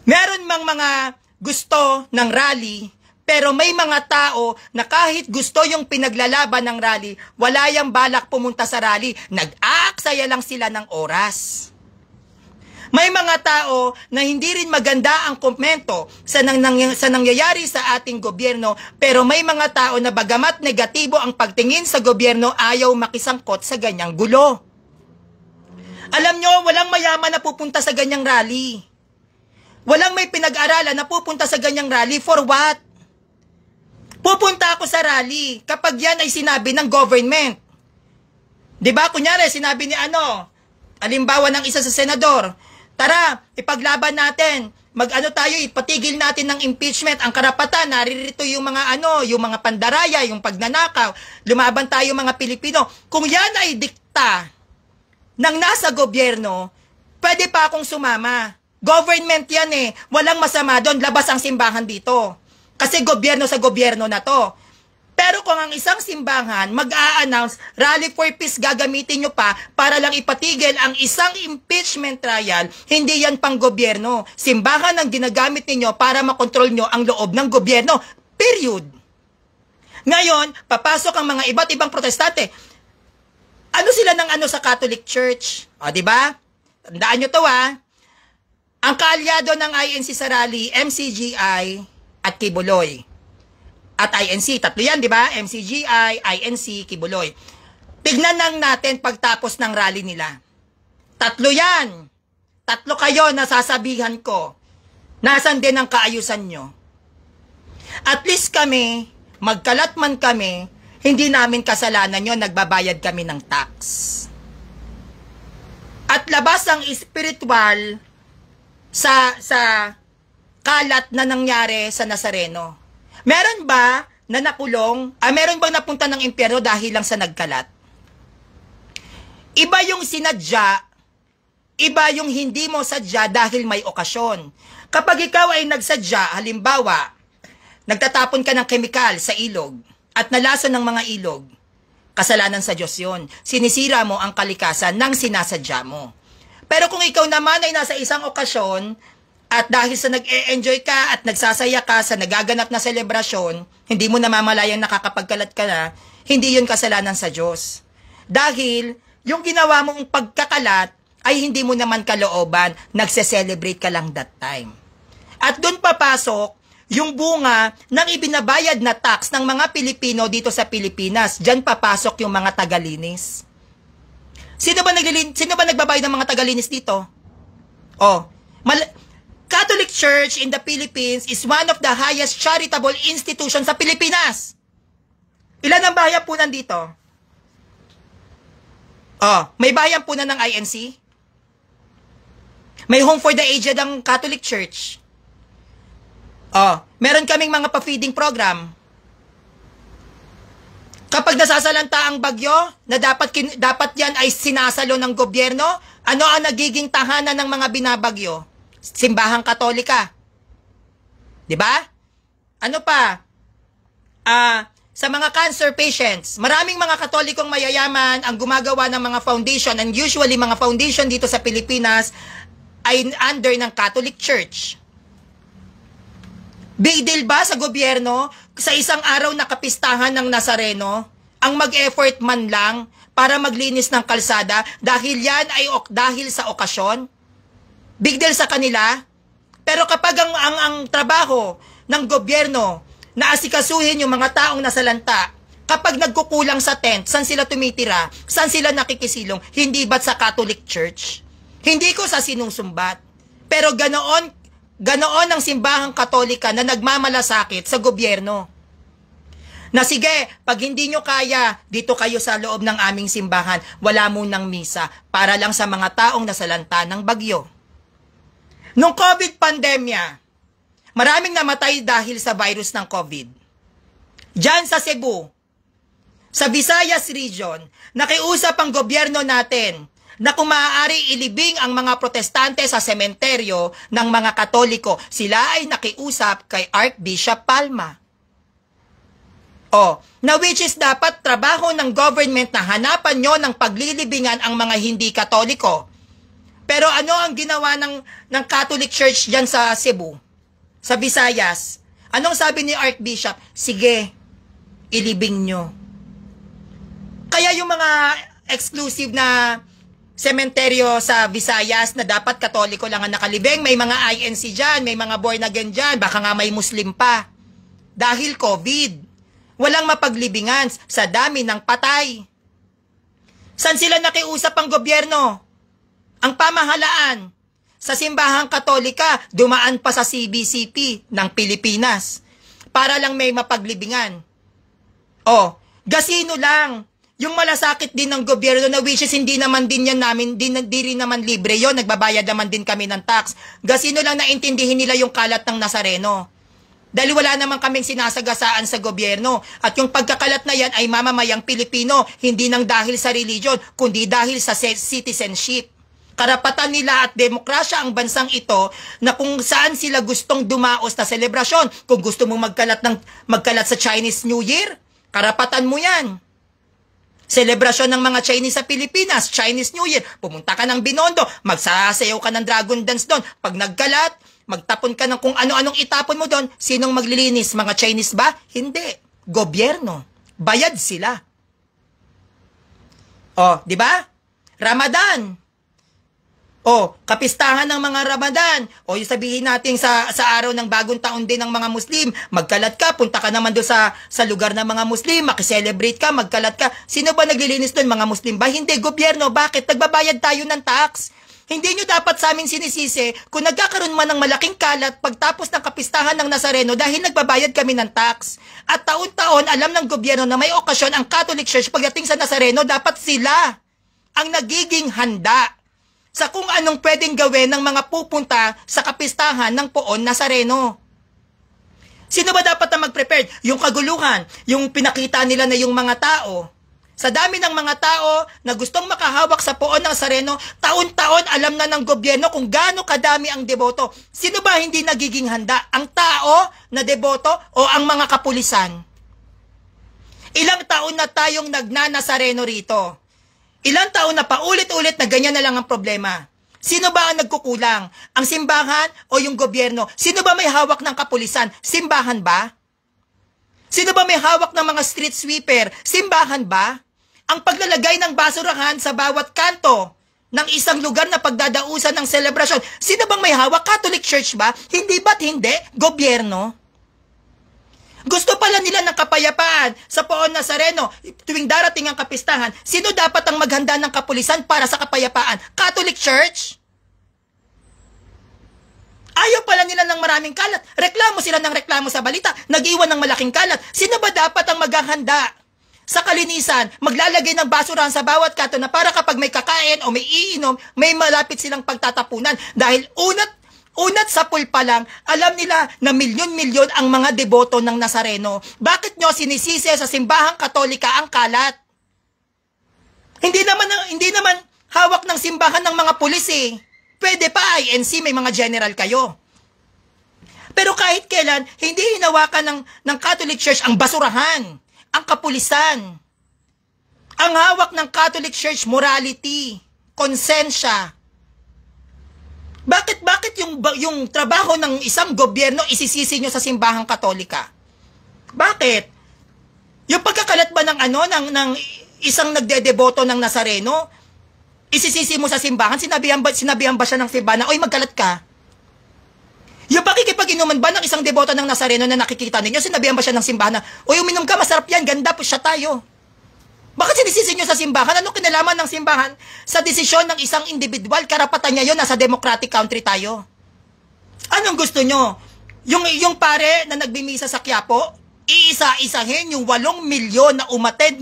Meron mang mga gusto ng rally, pero may mga tao na kahit gusto yung pinaglalaban ng rally, wala yang balak pumunta sa rally. Nag-aaksaya lang sila ng oras. May mga tao na hindi rin maganda ang komento sa nangyayari sa ating gobyerno, pero may mga tao na bagamat negatibo ang pagtingin sa gobyerno, ayaw makisangkot sa ganyang gulo. Alam nyo, walang mayaman na pupunta sa ganyang rally. Walang may pinag-aralan na pupunta sa ganyang rally. For what? Pupunta ako sa rally kapag yan ay sinabi ng government. Diba? Kunyari, sinabi ni halimbawa ng isa sa senador, tara, ipaglaban natin. Ipatigil natin ng impeachment ang karapatan. Naririto yung mga yung mga pandaraya, yung pagnanakaw. Lumaban tayo mga Pilipino. Kung yan ay dikta ng nasa gobyerno, pwede pa akong sumama. Government yan Walang masama doon. Labas ang simbahan dito. Kasi gobyerno sa gobyerno na to. Pero kung ang isang simbahan mag-a-announce, rally for peace gagamitin nyo pa para lang ipatigil ang isang impeachment trial, hindi yan pang gobyerno. Simbahan ang ginagamit ninyo para makontrol nyo ang loob ng gobyerno. Period. Ngayon, papasok ang mga iba't ibang protestante. Ano sila ng sa Catholic Church? O, diba? Tandaan nyo to Ang kaalyado ng INC sa rally, MCGI at Kibuloy. At INC, tatlo yan, di ba? MCGI, INC, Kibuloy. Tignan lang natin pagtapos ng rally nila. Tatlo yan. Tatlo kayo na sasabihan ko. Nasaan din ang kaayusan nyo? At least kami, magkalat man kami, hindi namin kasalanan yun, nagbabayad kami ng tax. At labas ang spiritual sa kalat na nangyari sa Nazareno. Meron ba na nakulong? Meron bang napunta ng impyerno dahil lang sa nagkalat? Iba yung sinadya, iba yung hindi mo sadya dahil may okasyon. Kapag ikaw ay nagsadya, halimbawa, nagtatapon ka ng kemikal sa ilog at nalaso ng mga ilog, kasalanan sa Diyos yun. Sinisira mo ang kalikasan ng sinasadya mo. Pero kung ikaw naman ay nasa isang okasyon, at dahil sa nag-e-enjoy ka at nagsasaya ka sa nagaganap na selebrasyon, hindi mo namamalayang nakakapagkalat ka na, hindi yun kasalanan sa Diyos. Dahil yung ginawa mong pagkakalat ay hindi mo naman kalooban, nagse-celebrate ka lang that time. At doon papasok yung bunga ng ibinabayad na tax ng mga Pilipino dito sa Pilipinas. Diyan papasok yung mga tagalinis. Sino ba nagbabayad ng mga tagalinis dito? Oh, Catholic Church in the Philippines is one of the highest charitable institutions sa Pilipinas. Ilan ang bayan po nandito? Oh, may bayan po na ng INC? May Home for the Aged ang Catholic Church. Oh, meron kaming mga pa-feeding program. Kapag nasasalanta ang bagyo, na dapat yan ay sinasalo ng gobyerno, ano ang nagiging tahanan ng mga binabagyo? Simbahang Katolika. 'Di ba? Ano pa? Sa mga cancer patients, maraming mga Katolikong mayayaman ang gumagawa ng mga foundation, and usually mga foundation dito sa Pilipinas ay under ng Catholic Church. Big deal ba sa gobyerno sa isang araw na kapistahan ng Nazareno ang mag-effort man lang para maglinis ng kalsada dahil yan ay dahil sa okasyon? Big deal sa kanila? Pero kapag ang trabaho ng gobyerno na asikasuhin yung mga taong nasalanta, kapag nagkukulang sa tent, saan sila tumitira? Saan sila nakikisilong? Hindi ba't sa Catholic Church? Hindi ko sa sinusumbat. Pero ganoon ang simbahang Katolika na nagmamalasakit sa gobyerno. Na sige, pag hindi nyo kaya, dito kayo sa loob ng aming simbahan, wala munang misa para lang sa mga taong nasalanta ng bagyo. Nung COVID pandemya, maraming namatay dahil sa virus ng COVID. Diyan sa Cebu, sa Visayas region, nakiusap ang gobyerno natin na kung maaari ilibing ang mga protestante sa sementeryo ng mga Katoliko. Sila ay nakiusap kay Archbishop Palma. Na which is dapat trabaho ng government na hanapan nyo ng paglilibingan ang mga hindi Katoliko. Pero ano ang ginawa ng Catholic Church dyan sa Cebu, sa Visayas? Anong sabi ni Archbishop? Sige, ilibing nyo. Kaya yung mga exclusive na sementeryo sa Visayas na dapat Katoliko lang ang nakalibing, may mga INC dyan, may mga born again dyan, baka nga may Muslim pa. Dahil COVID, walang mapaglibingan sa dami ng patay. San sila nakiusap ang gobyerno? Ang pamahalaan sa simbahang Katolika, dumaan pa sa CBCP ng Pilipinas para lang may mapaglibingan. Gasino lang. Yung malasakit din ng gobyerno na which is hindi naman din yan namin, di rin naman libre yon, nagbabayad naman din kami ng tax. Gasino lang na intindihin nila yung kalat ng Nazareno. Dahil wala naman kaming sinasagasaan sa gobyerno. At yung pagkakalat na yan ay mamamayang Pilipino, hindi nang dahil sa religion, kundi dahil sa citizenship. Karapatan nila at demokrasya ang bansang ito na kung saan sila gustong dumaos na selebrasyon. Kung gusto mong magkalat sa Chinese New Year, karapatan mo yan. Selebrasyon ng mga Chinese sa Pilipinas, Chinese New Year, pumunta ka ng Binondo, magsasayaw ka ng dragon dance doon. Pag nagkalat, magtapon ka ng kung ano-anong itapon mo doon, sinong maglilinis? Mga Chinese ba? Hindi. Gobyerno. Bayad sila. Di ba? Ramadan. Kapistahan ng mga Ramadan. Yung sabihin natin sa araw ng bagong taon din ng mga Muslim, magkalat ka, punta ka naman doon sa lugar ng mga Muslim, makiselebrate ka, magkalat ka. Sino ba naglilinis doon? Mga Muslim ba? Hindi, gobyerno. Bakit? Nagbabayad tayo ng tax. Hindi nyo dapat sa amin sinisisi kung nagkakaroon man ng malaking kalat pagtapos ng kapistahan ng Nazareno dahil nagbabayad kami ng tax. At taon-taon, alam ng gobyerno na may okasyon ang Catholic Church pagdating sa Nazareno, dapat sila ang nagiging handa sa kung anong pwedeng gawin ng mga pupunta sa kapistahan ng Poon Nazareno. Sino ba dapat na mag-prepare? Yung kaguluhan, yung pinakita nila na yung mga tao. Sa dami ng mga tao na gustong makahawak sa Poon Nazareno, taon-taon alam na ng gobyerno kung gaano kadami ang deboto. Sino ba hindi nagiging handa? Ang tao na deboto o ang mga kapulisan? Ilang taon na tayong nagnanazareno rito? Ilang taon na paulit-ulit na ganyan na lang ang problema. Sino ba ang nagkukulang? Ang simbahan o yung gobyerno? Sino ba may hawak ng kapulisan? Simbahan ba? Sino ba may hawak ng mga street sweeper? Simbahan ba? Ang paglalagay ng basurahan sa bawat kanto ng isang lugar na pagdadausan ng selebrasyon, sino bang may hawak? Catholic Church ba? Hindi ba't hindi? Gobyerno? Gusto pala nila ng kapayapaan sa Poon Nazareno. Tuwing darating ang kapistahan, sino dapat ang maghanda ng kapulisan para sa kapayapaan? Catholic Church? Ayaw pala nila ng maraming kalat. Reklamo sila ng reklamo sa balita. Nag-iwan ng malaking kalat. Sino ba dapat ang maghahanda sa kalinisan, maglalagay ng basurahan sa bawat kanto na para kapag may kakain o may iinom, may malapit silang pagtatapunan? Dahil unat sa pool pa lang, alam nila na milyon-milyon ang mga deboto ng Nazareno. Bakit nyo sinisisi sa simbahang Katolika ang kalat? Hindi naman hawak ng simbahan ng mga pulis eh. Pwede pa, INC, may mga general kayo. Pero kahit kailan, hindi hinawakan ng Catholic Church ang basurahan, ang kapulisan. Ang hawak ng Catholic Church, morality, konsensya. Bakit yung trabaho ng isang gobyerno isisisi nyo sa simbahang Katolika? Bakit? Yung pagkakalat ba ng isang nagdedeboto ng Nazareno, isisisi mo sa simbahan? Sinabihan ba siya ng simbahan na, oy, magkalat ka? Yung pakikipag-inuman ba ng isang deboto ng Nazareno na nakikita ninyo, sinabihan ba siya ng simbahan na, oy, uminom ka, masarap yan, ganda po siya tayo? Bakit sinisisi nyo sa simbahan? Ano kinalaman ng simbahan sa desisyon ng isang individual? Karapatan niya yun, nasa democratic country tayo. Anong gusto nyo? Yung pare na nagbimisa sa Quiapo, iisa-isahin yung 8 milyon na umattend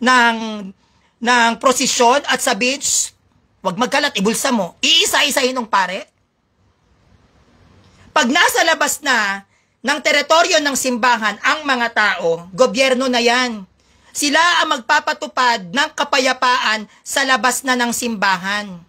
ng prosesyon at sabihin, wag magkalat, ibulsa mo. Iisa-isahin ng pare. Pag nasa labas na ng teritoryo ng simbahan ang mga tao, gobyerno na yan. Sila ang magpapatupad ng kapayapaan sa labas na ng simbahan.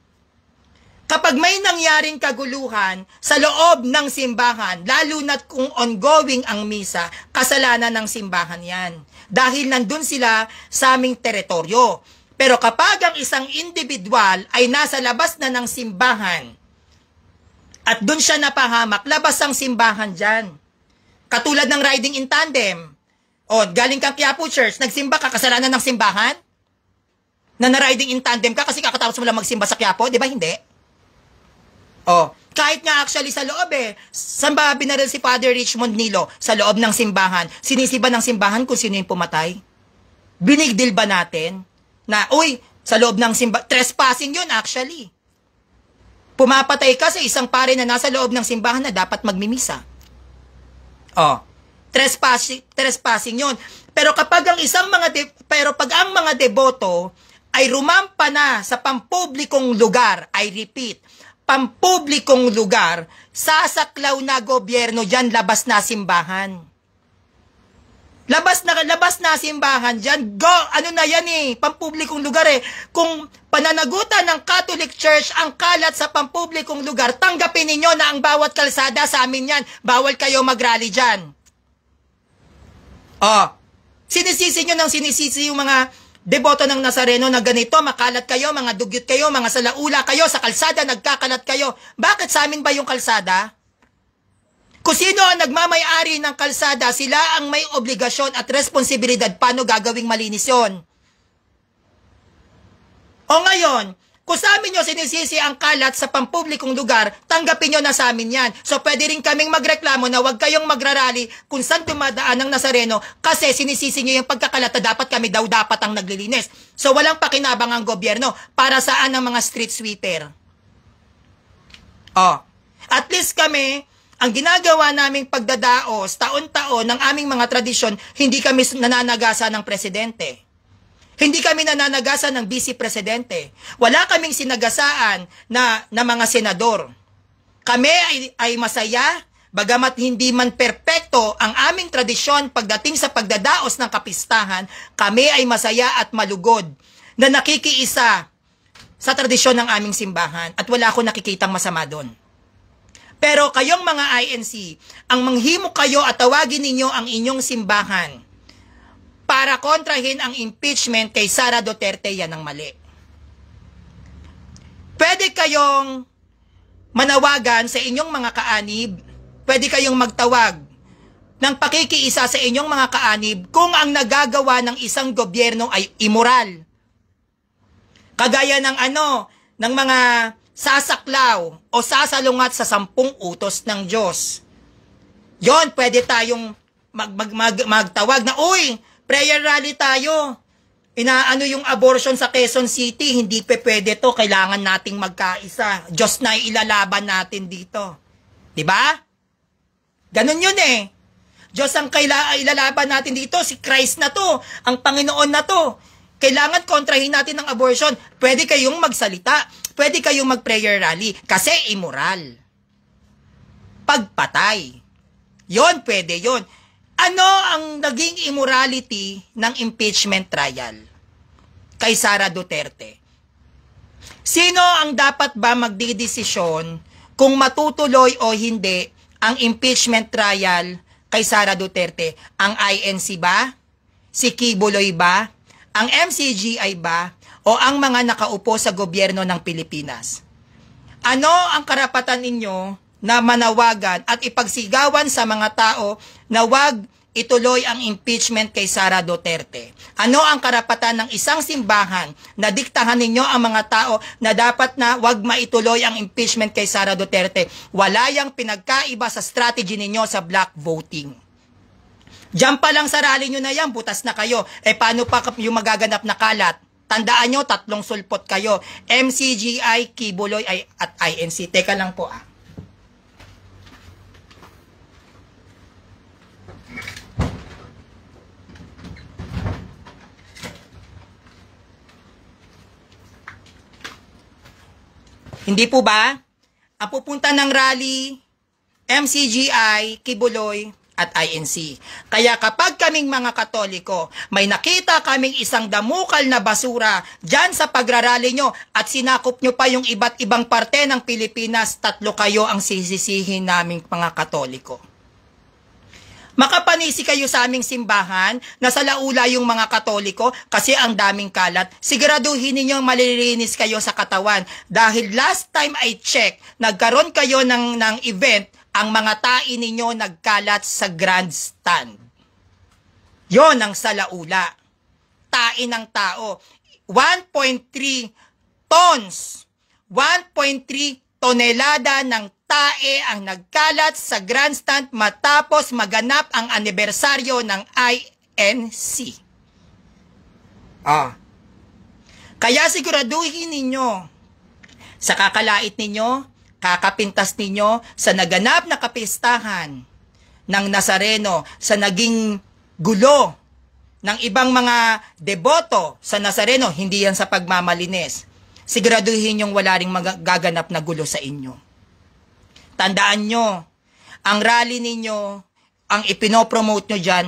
Kapag may nangyaring kaguluhan sa loob ng simbahan, lalo na't kung ongoing ang misa, kasalanan ng simbahan yan. Dahil nandun sila sa aming teritoryo. Pero kapag ang isang individual ay nasa labas na ng simbahan at dun siya napahamak, labas ang simbahan dyan. Katulad ng riding in tandem. O, galing kang Quiapo Church, nagsimba ka, kasalanan ng simbahan? Na na-riding in tandem ka kasi kakatapos mo lang magsimba sa Quiapo, di ba hindi? O, kahit nga actually sa loob saan ba binaril si Father Richmond Nilo? Sa loob ng simbahan. Sinisiba ng simbahan kung sino yung pumatay? Binigdil ba natin? Na, uy, sa loob ng simbahan, trespassing yun actually. Pumapatay ka sa isang pare na nasa loob ng simbahan na dapat magmimisa. Oh, trespassing yun. Pero kapag ang pag ang mga deboto ay rumampa na sa pampublikong lugar, I repeat, pampublikong lugar, sasaklaw na gobyerno dyan, labas na simbahan. Labas na simbahan dyan. Go! Ano na yan pampublikong lugar Kung pananagutan ng Catholic Church ang kalat sa pampublikong lugar, tanggapin ninyo na ang bawat kalsada sa amin yan. Bawal kayo mag-rally dyan. Sinisisi yung mga deboto ng Nazareno na ganito, makalat kayo, mga dugyot kayo, mga salaula kayo, sa kalsada nagkakalat kayo. Bakit sa amin ba yung kalsada? Kung sino ang nagmamay-ari ng kalsada, sila ang may obligasyon at responsibilidad paano gagawing malinis yun. O ngayon, kung sa amin nyo sinisisi ang kalat sa pampublikong lugar, tanggapin nyo na sa amin yan. So pwede rin kaming magreklamo na huwag kayong magrarally kung saan dumadaan ng Nazareno kasi sinisisi nyo yung pagkakalat na dapat kami dapat ang naglilinis. So walang pakinabang ang gobyerno. Para saan ang mga street sweeper? At least kami, ang ginagawa naming pagdadaos, taon-taon ng aming mga tradisyon, hindi kami nananagasa ng presidente. Hindi kami nananagasa ng vice-presidente. Wala kaming sinagasaan na mga senador. Kami ay masaya, bagamat hindi man perpekto ang aming tradisyon pagdating sa pagdadaos ng kapistahan, kami ay masaya at malugod na nakikiisa sa tradisyon ng aming simbahan at wala akong nakikitang masama doon. Pero kayong mga INC, ang manghimo kayo at tawagin ninyo ang inyong simbahan para kontrahin ang impeachment kay Sara Duterte, yan ang mali. Pwede kayong manawagan sa inyong mga kaanib, pwede kayong magtawag ng pakikiisa sa inyong mga kaanib kung ang nagagawa ng isang gobyerno ay immoral. Kagaya ng ng mga sasaklaw o sasalungat sa 10 utos ng Diyos. Yon, pwede tayong magtawag na, uy, prayer rally tayo. Inaano yung abortion sa Quezon City, hindi pwede to, kailangan nating magkaisa. Diyos na ilalaban natin dito. Diba? Ganun yun eh. Diyos ang ilalaban natin dito, si Christ na to, ang Panginoon na to. Kailangan kontrahin natin ang abortion. Pwede kayong magsalita, pwede kayong mag-prayer rally, kasi immoral. Pagpatay. Yon, pwede yon. Ano ang naging immorality ng impeachment trial kay Sara Duterte? Sino ang dapat ba magdidesisyon kung matutuloy o hindi ang impeachment trial kay Sara Duterte? Ang INC ba? Si Kibuloy ba? Ang MCGI ba? O ang mga nakaupo sa gobyerno ng Pilipinas? Ano ang karapatan ninyo na manawagan at ipagsigawan sa mga tao na wag ituloy ang impeachment kay Sara Duterte? Ano ang karapatan ng isang simbahan na diktahan ninyo ang mga tao na dapat na wag maituloy ang impeachment kay Sara Duterte? Wala yang pinagkaiba sa strategy ninyo sa black voting. Diyan pa lang sa rally nyo na yan, butas na kayo. Paano pa yung magaganap na kalat? Tandaan nyo, 3 sulpot kayo. MCGI, Kibuloy at INC. Teka lang po Hindi po ba? Ang pupunta ng rally, MCGI, Kibuloy, at INC. Kaya kapag kaming mga Katoliko, may nakita kaming isang damukal na basura dyan sa pagrarally nyo at sinakop nyo pa yung iba't ibang parte ng Pilipinas, 3 kayo ang sisisihin naming mga Katoliko. Makapanisi kayo sa aming simbahan na sa laula yung mga Katoliko kasi ang daming kalat. Siguraduhin ninyong malilinis kayo sa katawan dahil last time I check, nagkaroon kayo ng event, ang mga tae ninyo nagkalat sa grandstand. Yon ang salaula. Tae ng tao. 1.3 tons. 1.3 tonelada ng tae ang nagkalat sa grandstand matapos maganap ang anibersaryo ng INC. Kaya siguraduhin ninyo sa kakalait ninyo, kakapintas ninyo sa naganap na kapistahan ng Nazareno, sa naging gulo ng ibang mga deboto sa Nazareno, hindi yan sa pagmamalinis. Siguraduhin yung wala ring magaganap na gulo sa inyo. Tandaan nyo, ang rally ninyo, ang ipinopromote nyo dyan,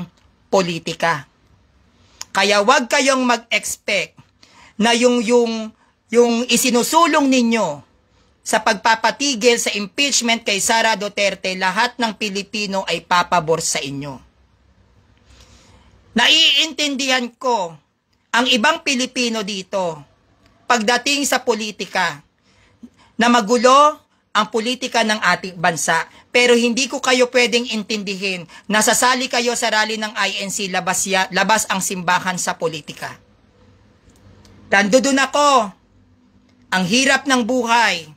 politika. Kaya wag kayong mag-expect na yung isinusulong ninyo sa pagpapatigil sa impeachment kay Sara Duterte, lahat ng Pilipino ay papabor sa inyo. Naiintindihan ko ang ibang Pilipino dito pagdating sa politika na magulo ang politika ng ating bansa. Pero hindi ko kayo pwedeng intindihin na sasali kayo sa rally ng INC, labas ang simbahan sa politika. Nandun ako, ang hirap ng buhay.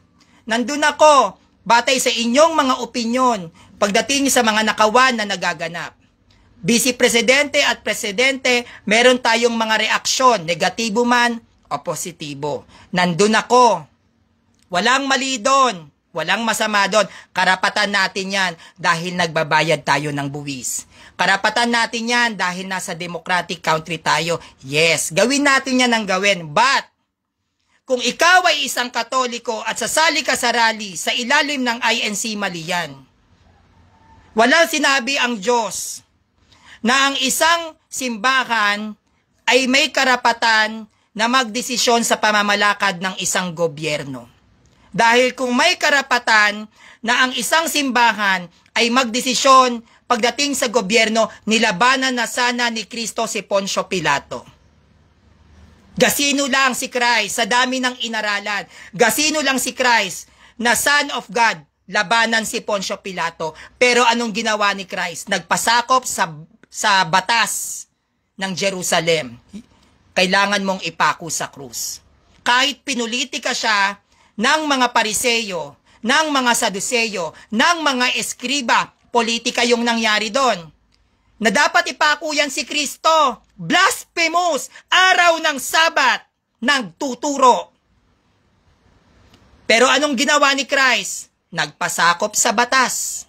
Nandun ako, batay sa inyong mga opinyon, pagdating sa mga nakawan na nagaganap. Vice Presidente at Presidente, meron tayong mga reaksyon, negatibo man o positibo. Nandun ako. Walang mali doon, walang masama doon. Karapatan natin yan dahil nagbabayad tayo ng buwis. Karapatan natin yan dahil nasa democratic country tayo. Yes, gawin natin yan ang gawin. But, kung ikaw ay isang Katoliko at sasali ka sa rally sa ilalim ng INC, mali yan. Walang sinabi ang Diyos na ang isang simbahan ay may karapatan na magdesisyon sa pamamalakad ng isang gobyerno. Dahil kung may karapatan na ang isang simbahan ay magdesisyon pagdating sa gobyerno, nilabanan na sana ni Kristo si Poncio Pilato. Gasino lang si Christ sa dami ng inaralan. Gasino lang si Christ na Son of God, labanan si Poncio Pilato. Pero anong ginawa ni Christ? Nagpasakop sa batas ng Jerusalem. Kailangan mong ipako sa krus. Kahit pinulitika siya ng mga Pariseyo, ng mga Saduseyo, ng mga Eskriba, politika yung nangyari doon. Na dapat ipako yan si Kristo. Blasphemous! Araw ng Sabat, nagtuturo. Pero anong ginawa ni Christ? nagpasakop sa batas.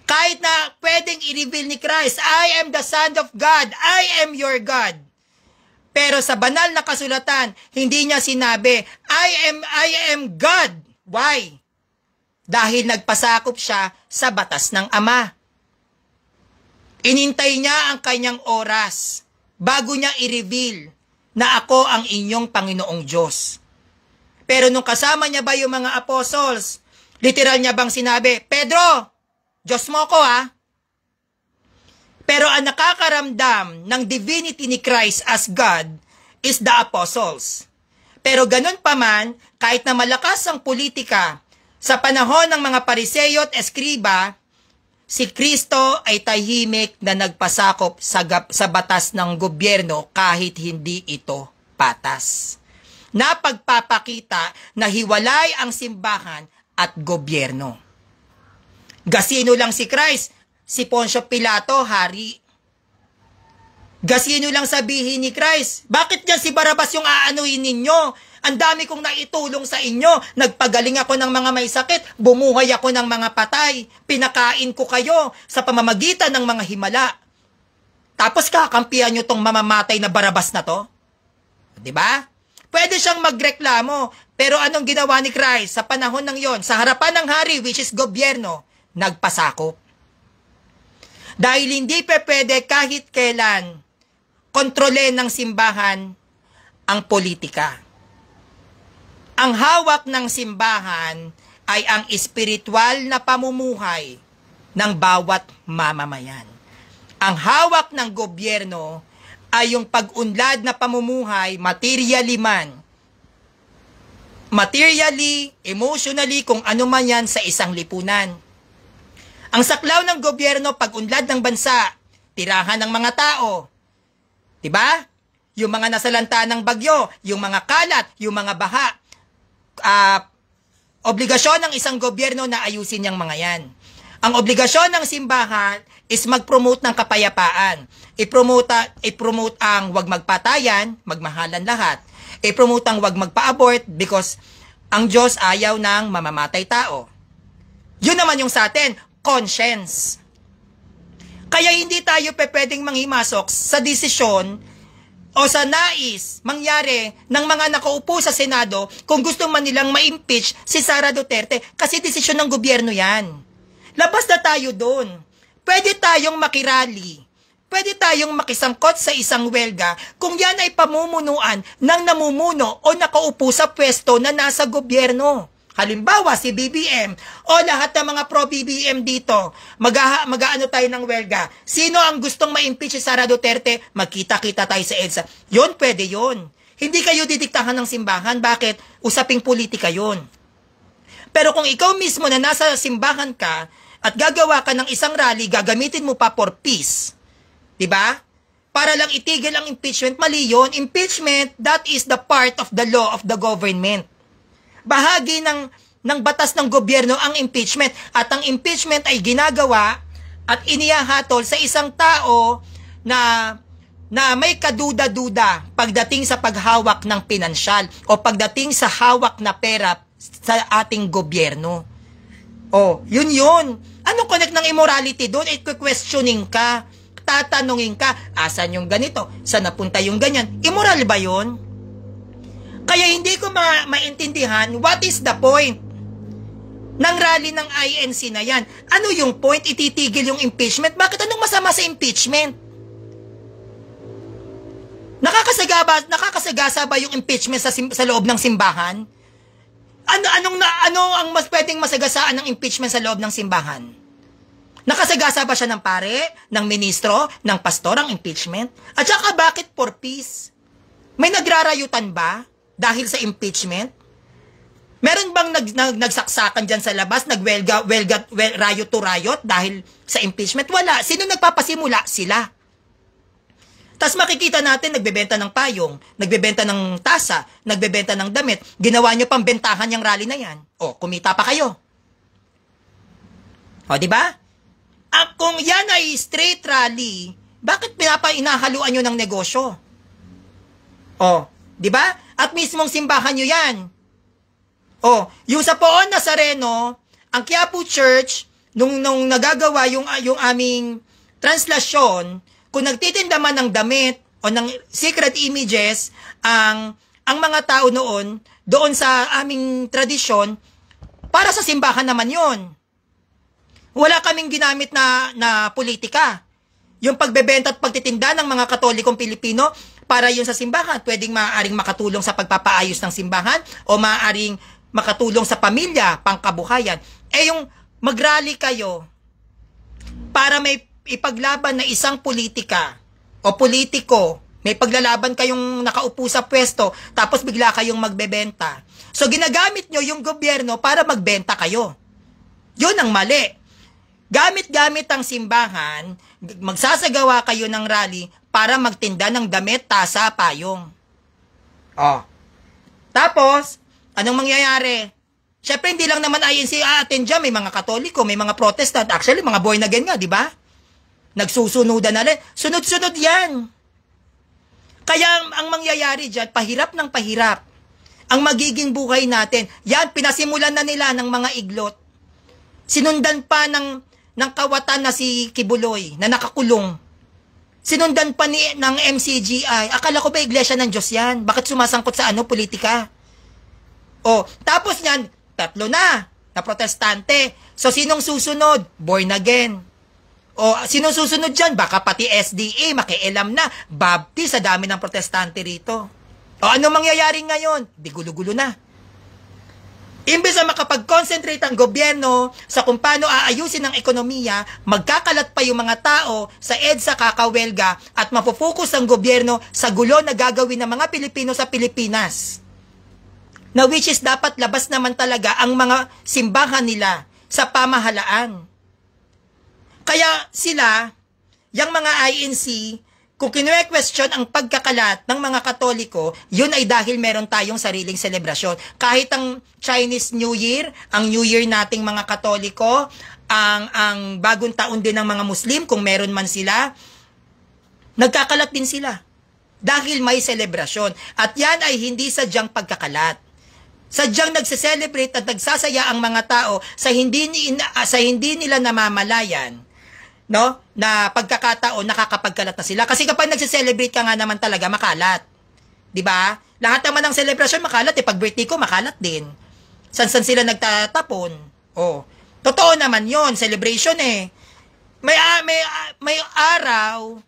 Kahit na pwedeng i-reveal ni Christ, I am the Son of God, I am your God. Pero sa banal na kasulatan, hindi niya sinabi, I am God. Why? Dahil nagpasakop siya sa batas ng Ama. Inintay niya ang kanyang oras bago niya i-reveal na ako ang inyong Panginoong Diyos. Pero nung kasama niya ba yung mga apostles, literal niya bang sinabi, Pedro, Diyos mo ko ha? Pero ang nakakaramdam ng divinity ni Christ as God is the apostles. Pero ganun pa man, kahit na malakas ang politika, sa panahon ng mga Pariseo at Eskriba, si Kristo ay tahimik na nagpasakop sa batas ng gobyerno kahit hindi ito patas. Napagpapakita na hiwalay ang simbahan at gobyerno. Gasino lang si Christ, si Poncio Pilato, hari. Gasino lang sabihin ni Christ, bakit niya si Barabas yung aanuhin ninyo? Ang dami kong naitulong sa inyo. Nagpagaling ako ng mga may sakit. Bumuhay ako ng mga patay. Pinakain ko kayo sa pamamagitan ng mga himala. Tapos kakampihan nyo tong mamamatay na Barabas na to? Diba? Pwede siyang magreklamo. Pero anong ginawa ni Christ sa panahon ng yon? Sa harapan ng hari, which is gobyerno, nagpasakop. Dahil hindi pwede kahit kailan kontrole ng simbahan ang politika. Ang hawak ng simbahan ay ang espiritual na pamumuhay ng bawat mamamayan. Ang hawak ng gobyerno ay yung pag-unlad na pamumuhay, materially man. Materially, emotionally, kung ano man yan sa isang lipunan. Ang saklaw ng gobyerno, pag-unlad ng bansa, tirahan ng mga tao. Diba? Yung mga nasalanta ng bagyo, yung mga kalat, yung mga baha. Obligasyon ng isang gobyerno na ayusin yung mga yan. Ang obligasyon ng simbahan is mag-promote ng kapayapaan. I-promote ang wag magpatayan, magmahalan lahat. I-promote ang wag magpa-abort because ang Diyos ayaw ng mamamatay tao. Yun naman yung sa atin, conscience. Kaya hindi tayo pwedeng manghimasok sa desisyon o sa nais mangyari ng mga nakaupo sa Senado kung gusto man nilang ma-impeach si Sara Duterte kasi desisyon ng gobyerno yan. Labas na tayo doon. Pwede tayong makirali. Pwede tayong makisangkot sa isang welga kung yan ay pamumunuan ng namumuno o nakaupo sa pwesto na nasa gobyerno. Halimbawa, si BBM o lahat ng mga pro-BBM dito, mag-aano tayo ng welga. Sino ang gustong ma-impeach si Sara Duterte? Magkita-kita tayo sa EDSA. Yun, pwede yun. Hindi kayo didiktahan ng simbahan. Bakit? Usaping politika yun. Pero kung ikaw mismo na nasa simbahan ka at gagawa ka ng isang rally, gagamitin mo pa for peace. Diba? Para lang itigil ang impeachment, mali yun. Impeachment, that is the part of the law of the government. Bahagi ng batas ng gobyerno ang impeachment. At ang impeachment ay ginagawa at inihahatol sa isang tao na may kaduda-duda pagdating sa paghawak ng pinansyal o pagdating sa hawak na pera sa ating gobyerno. Oh, yun. Anong connect ng immorality doon? I-questioning ka, tatanungin ka, asan yung ganito? Saan napunta yung ganyan? Immoral ba yun? Kaya hindi ko maintindihan what is the point ng rally ng INC na yan. Ano yung point? Ititigil yung impeachment? Bakit anong masama sa impeachment? Nakakasagasa ba yung impeachment sa loob ng simbahan? Ano ang mas pwedeng masagasaan ng impeachment sa loob ng simbahan? Nakasagasa ba siya ng pare, ng ministro, ng pastor ang impeachment? At saka bakit for peace? May nagrarayutan ba dahil sa impeachment? Meron bang nagsaksakan dyan sa labas, riot to riot dahil sa impeachment? Wala. Sino nagpapasimula? Sila. Tapos makikita natin, nagbebenta ng payong, nagbebenta ng tasa, nagbebenta ng damit. Ginawa nyo pang bentahan yung rally na yan. O, kumita pa kayo. O, diba? Kung yan ay straight rally, bakit inahaluan nyo ng negosyo? O, diba? At mismong simbahan nyo yan. Oh, yung sa Poon Nazareno, ang Quiapo Church, nung nagagawa yung aming translasyon, kung nagtitinda man ng damit o ng secret images, ang mga tao noon, doon sa aming tradisyon, para sa simbahan naman yon. Wala kaming ginamit na politika. Yung pagbebenta at pagtitinda ng mga Katolikong Pilipino, para yun sa simbahan, pwedeng maaaring makatulong sa pagpapaayos ng simbahan o maaaring makatulong sa pamilya, pangkabuhayan. Eh yung mag-rally kayo para may ipaglaban na isang politika o politiko, may paglalaban kayong nakaupo sa pwesto, tapos bigla kayong magbebenta. So ginagamit nyo yung gobyerno para magbenta kayo. Yun ang mali. Gamit-gamit ang simbahan, magsasagawa kayo ng rally para magtinda ng damit, tasa, payong. Oh. Tapos, anong mangyayari? Siyempre, hindi lang naman INC attend dyan. May mga Katoliko, may mga Protestant. Actually, mga born again nga, di ba? Nagsusunudan na rin. Sunod-sunod yan. Kaya ang mangyayari dyan, pahirap ng pahirap. Ang magiging buhay natin, yan, pinasimulan na nila ng mga iglot. Sinundan pa ng kawatan na si Kibuloy, na nakakulong. Sinundan pa ng MCGI. Akala ko ba iglesia ng Diyos yan? Bakit sumasangkot sa politika? O, tapos yan, 3 na protestante. So, sinong susunod? Born again. O, sinong susunod dyan? Baka pati SDA, makialam na. Baptist, sa dami ng protestante rito. O, ano mangyayari ngayon? Di gulo-gulo na. Imbes na makapag-concentrate ang gobyerno sa kung paano aayusin ang ekonomiya, magkakalat pa yung mga tao sa EDSA kakawelga at mapofocus ang gobyerno sa gulo na gagawin ng mga Pilipino sa Pilipinas. Na which is dapat labas naman talaga ang mga simbahan nila sa pamahalaan. Kaya sila, yung mga INC, kung kinu-question ang pagkakalat ng mga Katoliko, yun ay dahil meron tayong sariling selebrasyon. Kahit ang Chinese New Year, ang New Year nating mga Katoliko, ang bagong taon din ng mga Muslim, kung meron man sila, nagkakalat din sila. Dahil may selebrasyon. At yan ay hindi sadyang pagkakalat. Sadyang nagse-celebrate at nagsasaya ang mga tao sa hindi nila namamalayan, no? Na pagkakataon nakakapagkalat na sila. Kasi kapag nagse-celebrate ka nga naman talaga, makalat. 'Di ba? Lahat naman ng celebration makalat pag birthday ko makalat din. San sila nagtatapon? Oh. Totoo naman 'yon, celebration eh. May araw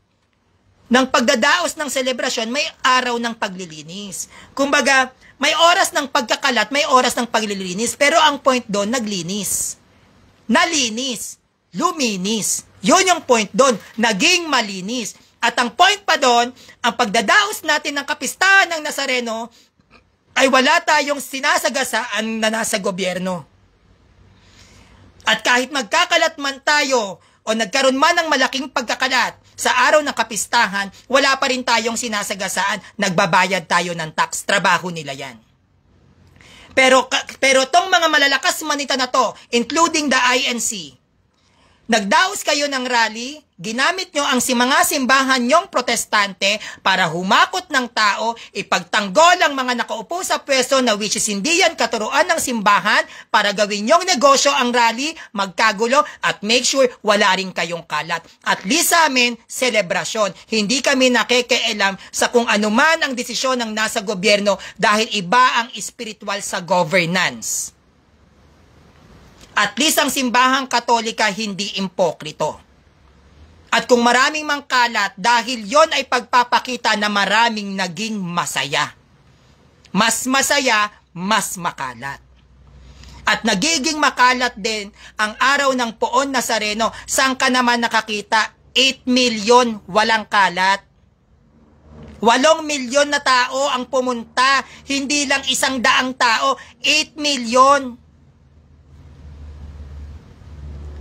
ng pagdadaos ng celebration, may araw ng paglilinis. Kumbaga, may oras ng pagkakalat, may oras ng paglilinis, pero ang point doon, naglinis. Nalinis. Luminis. Yun yung point doon, naging malinis. At ang point pa doon, ang pagdadaos natin ng kapistahan ng Nazareno ay wala tayong sinasagasaan na nasa gobyerno. At kahit magkakalat man tayo o nagkaroon man ng malaking pagkakalat sa araw ng kapistahan, wala pa rin tayong sinasagasaan, nagbabayad tayo ng tax, trabaho nila yan. Pero tong mga malalakas manita na to, including the INC, nagdaos kayo ng rally, ginamit nyo ang mga simbahan nyong protestante para humakot ng tao, ipagtanggol ang mga nakaupo sa pwesto na which is hindi yan katuruan ng simbahan para gawin nyong negosyo ang rally, magkagulo at make sure wala rin kayong kalat. At least sa amin, selebrasyon. Hindi kami nakikialam sa kung ano man ang desisyon ng nasa gobyerno dahil iba ang spiritual sa governance. At least ang simbahang Katolika hindi impokrito. At kung maraming mangkalat, dahil yon ay pagpapakita na maraming naging masaya. Mas masaya, mas makalat. At nagiging makalat din ang araw ng Poon Nazareno. Saan ka naman nakakita? 8 milyon walang kalat. 8 milyon na tao ang pumunta. Hindi lang 100 tao. 8 milyon.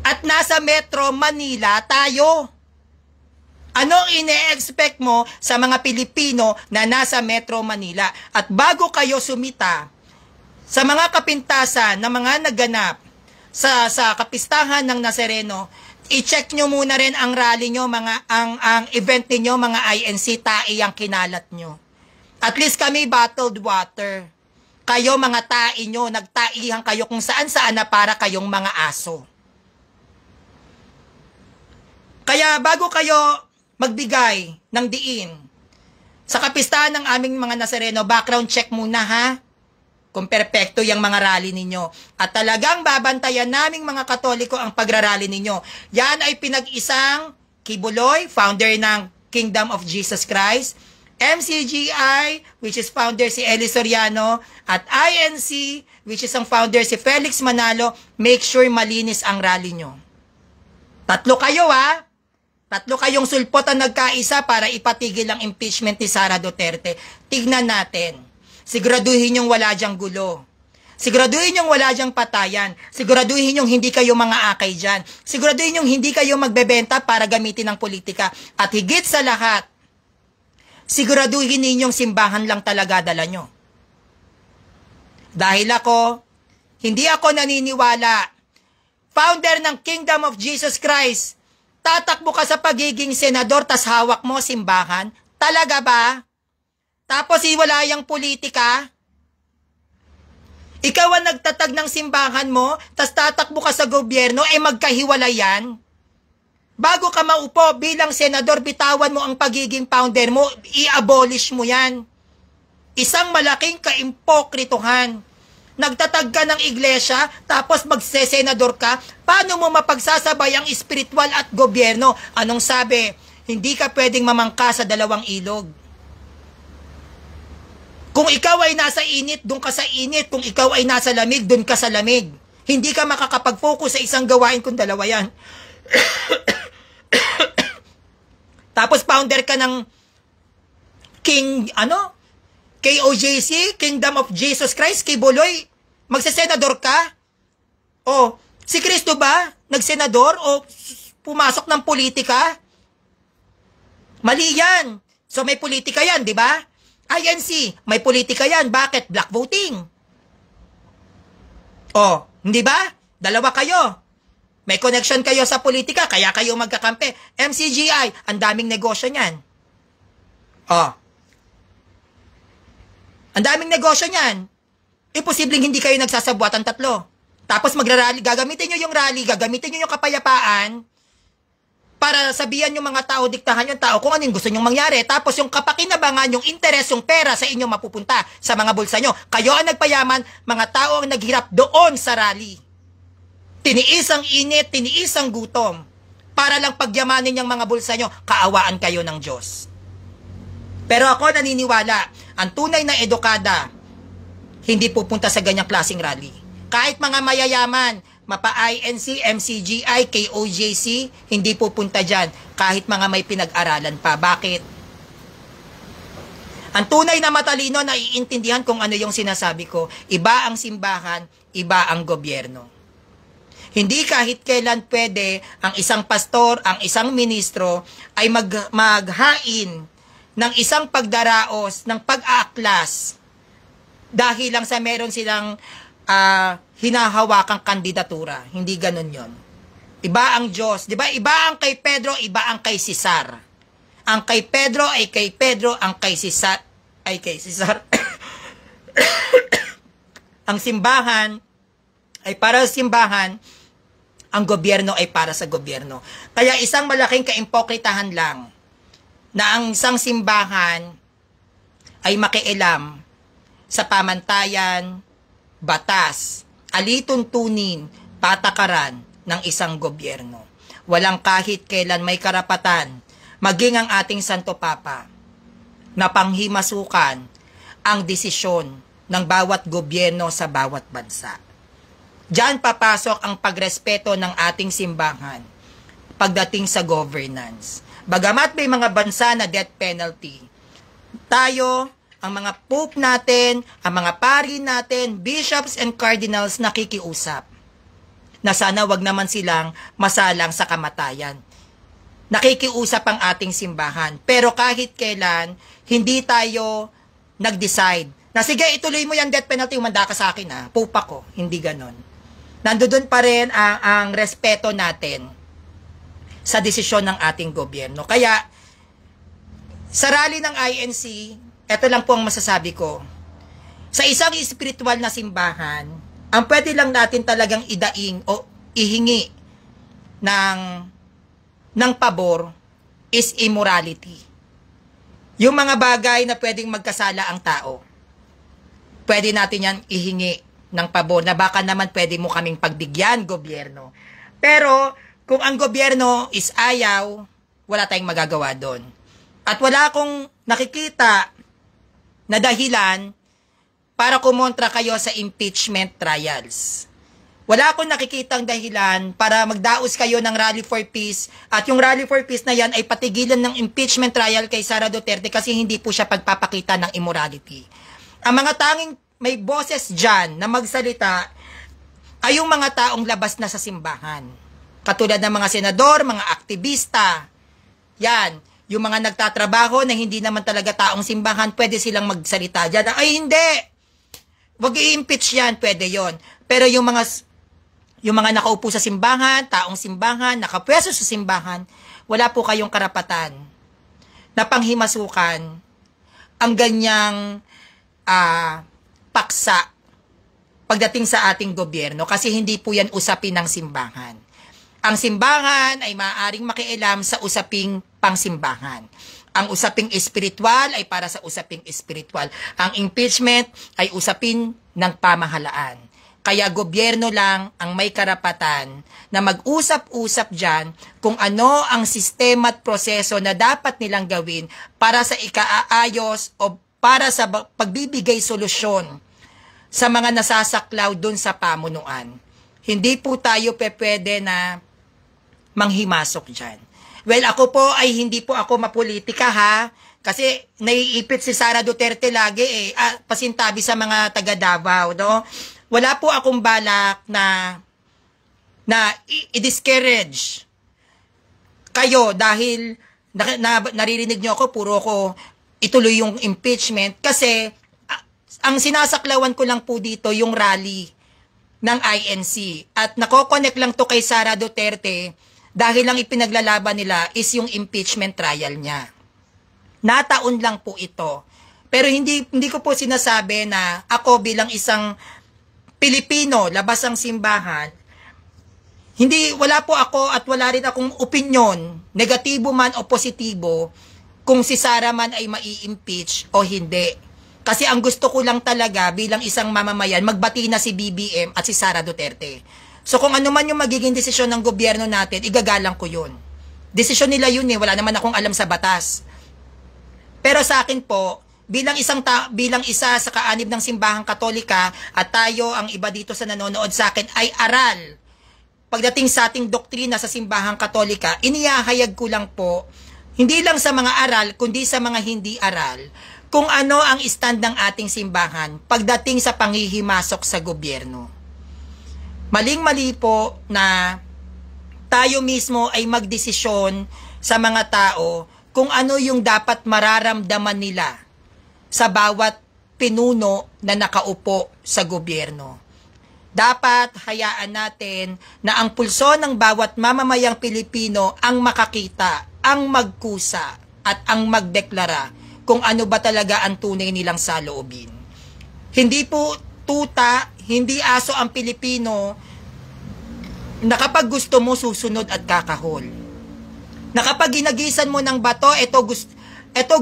At nasa Metro Manila tayo. Anong ine-expect mo sa mga Pilipino na nasa Metro Manila? At bago kayo sumita sa mga kapintasan na mga naganap sa kapistahan ng Nazareno, i-check nyo muna rin ang rally nyo, ang event niyo, mga INC, tae ang kinalat nyo. At least kami bottled water. Kayo mga tai nyo, nagtaihan kayo kung saan-saan na para kayong mga aso. Kaya bago kayo magbigay ng diin sa kapistahan ng aming mga Nazareno, background check muna ha. Kung perpekto yung mga rally ninyo. At talagang babantayan naming mga Katoliko ang pagrarally ninyo. Yan ay pinag-isang Kibuloy, founder ng Kingdom of Jesus Christ, MCGI, which is founder si Eli Soriano, at INC, which is ang founder si Felix Manalo. Make sure malinis ang rally nyo. Tatlo kayo ha. Tatlo kayong sulpot ang nagkaisa para ipatigil ang impeachment ni Sara Duterte. Tignan natin. Siguraduhin yung wala dyang gulo. Siguraduhin yung wala dyang patayan. Siguraduhin yung hindi kayo mga akay dyan. Siguraduhin yung hindi kayo magbebenta para gamitin ng politika. At higit sa lahat, siguraduhin ninyong simbahan lang talaga dala nyo. Dahil hindi ako naniniwala. Founder ng Kingdom of Jesus Christ, tatakbo ka sa pagiging senador tas hawak mo simbahan? Talaga ba? Tapos iwala yung politika? Ikaw ang nagtatag ng simbahan mo, tas tatakbo ka sa gobyerno, magkahiwalay yan? Bago ka maupo bilang senador, bitawan mo ang pagiging founder mo, i-abolish mo yan. Isang malaking kaimpokrituhan. Nagtatag ka ng iglesia, tapos magsesenador ka, paano mo mapagsasabay ang espiritual at gobyerno? Anong sabi? Hindi ka pwedeng mamangka sa dalawang ilog. Kung ikaw ay nasa init, doon ka sa init. Kung ikaw ay nasa lamig, doon ka sa lamig. Hindi ka makakapag-focus sa isang gawain kung dalawa yan. Tapos founder ka ng KOJC, Kingdom of Jesus Christ, Kibuloy, magsesenador ka? O, si Kristo ba nagsenador o pumasok ng politika? Mali yan. So may politika yan, di ba? INC, may politika yan. Bakit? Black voting. O, hindi ba? Dalawa kayo. May connection kayo sa politika, kaya kayo magkakampi. MCGI, ang daming negosyo niyan. O. Ang daming negosyo niyan. Imposibleng hindi kayo nagsasabuatan tatlo. Tapos magrarally, gagamitin nyo yung rally, gagamitin nyo yung kapayapaan para sabihan yung mga tao, diktahan yung tao kung ano yung gusto nyong mangyari. Tapos yung kapakinabangan, yung interes, yung pera sa inyo mapupunta sa mga bulsa nyo. Kayo ang nagpayaman, mga tao ang naghirap doon sa rally. Tiniis ang init, tiniis ang gutom. Para lang pagyamanin yung mga bulsa nyo, kaawaan kayo ng Diyos. Pero ako naniniwala, ang tunay na edukada, hindi pupunta sa ganyang klaseng rally. Kahit mga mayayaman, mapa-INC, MCGI, KOJC, hindi pupunta dyan. Kahit mga may pinag-aralan pa. Bakit? Ang tunay na matalino na iintindihan kung ano yung sinasabi ko. Iba ang simbahan, iba ang gobyerno. Hindi kahit kailan pwede ang isang pastor, ang isang ministro ay maghain ng isang pagdaraos, ng pag-aaklas dahil lang sa meron silang hinahawakang kandidatura. Hindi ganun yon. Iba ang Diyos. Di ba? Iba ang kay Pedro, iba ang kay Cesar. Ang kay Pedro ay kay Pedro, ang kay Cesar ay kay Cesar. Ang simbahan ay para sa simbahan, ang gobyerno ay para sa gobyerno. Kaya isang malaking kaimpokritahan lang na ang isang simbahan ay makialam sa pamantayan, batas, alituntunin, patakaran ng isang gobyerno. Walang kahit kailan may karapatan, maging ang ating Santo Papa, na panghimasukan ang desisyon ng bawat gobyerno sa bawat bansa. Diyan papasok ang pagrespeto ng ating simbahan pagdating sa governance. Bagamat may mga bansa na death penalty, tayo, ang mga pope natin, ang mga pari natin, bishops and cardinals nakikiusap na sana wag naman silang masalang sa kamatayan. Nakikiusap ang ating simbahan. Pero kahit kailan, hindi tayo nag-decide na sige, ituloy mo yung death penalty, umanda ka sa akin pope ako. Hindi ganon. Nandoon pa rin ang respeto natin sa desisyon ng ating gobyerno. Kaya, sa rally ng INC, ito lang po ang masasabi ko. Sa isang espiritual na simbahan, ang pwede lang natin talagang idaing o ihingi ng pabor is immorality. Yung mga bagay na pwedeng magkasala ang tao, pwede natin yan ihingi ng pabor na baka naman pwede mo kaming pagbigyan, gobyerno. Pero kung ang gobyerno is ayaw, wala tayong magagawa doon. At wala akong nakikita na dahilan para kumontra kayo sa impeachment trials. Wala akong nakikitang dahilan para magdaos kayo ng Rally for Peace at yung Rally for Peace na yan ay patigilan ng impeachment trial kay Sara Duterte kasi hindi po siya pagpapakita ng immorality. Ang mga tanging may boses dyan na magsalita ay yung mga taong labas na sa simbahan. Katulad ng mga senador, mga aktivista. Yan, yung mga nagtatrabaho na hindi naman talaga taong simbahan, pwede silang magsalita dyan. Ay hindi! Wag i-impeach yan, pwede yon. Pero yung mga nakaupo sa simbahan, taong simbahan, nakapwesto sa simbahan, wala po kayong karapatan na panghimasukan ang ganyang paksa pagdating sa ating gobyerno kasi hindi po yan usapin ng simbahan. Ang simbahan ay maaaring makialam sa usaping pangsimbahan. Ang usaping espiritual ay para sa usaping espiritual. Ang impeachment ay usapin ng pamahalaan. Kaya gobyerno lang ang may karapatan na mag-usap-usap dyan kung ano ang sistema at proseso na dapat nilang gawin para sa ikaaayos o para sa pagbibigay solusyon sa mga nasasaklaw dun sa pamunuan. Hindi po tayo pwede na manghimasok dyan. Well, ako po ay hindi po ako mapolitika ha. Kasi naiipit si Sara Duterte lagi pasintabi sa mga taga Davao, no? Wala po akong balak na i-discourage kayo dahil naririnig nyo ako, puro ko ituloy yung impeachment kasi ang sinasaklawan ko lang po dito yung rally ng INC at nako-connect lang to kay Sara Duterte dahil lang ipinaglalaban nila is yung impeachment trial niya. Nataon lang po ito. Pero hindi ko po sinasabi na ako bilang isang Pilipino, labas ang simbahan, wala po ako at wala rin akong opinyon, negatibo man o positibo, kung si Sara man ay mai-impeach o hindi. Kasi ang gusto ko lang talaga bilang isang mamamayan, magbati na si BBM at si Sara Duterte. So kung ano man yung magiging desisyon ng gobyerno natin, igagalang ko yun. Desisyon nila yun wala naman akong alam sa batas. Pero sa akin po, bilang isa sa kaanib ng simbahang Katolika at tayo ang iba dito sa nanonood sa akin ay aral. Pagdating sa ating doktrina sa simbahang Katolika, inihahayag ko lang po, hindi lang sa mga aral, kundi sa mga hindi aral, kung ano ang stand ng ating simbahan pagdating sa panghihimasok sa gobyerno. Maling-mali po na tayo mismo ay magdesisyon sa mga tao kung ano yung dapat mararamdaman nila sa bawat pinuno na nakaupo sa gobyerno. Dapat hayaan natin na ang pulso ng bawat mamamayang Pilipino ang makakita, ang magkusa at ang magdeklara kung ano ba talaga ang tunay nilang saloobin. Hindi po tuta, hindi aso ang Pilipino na kapag gusto mo susunod at kakahol. Na kapag ginagisan mo ng bato, ito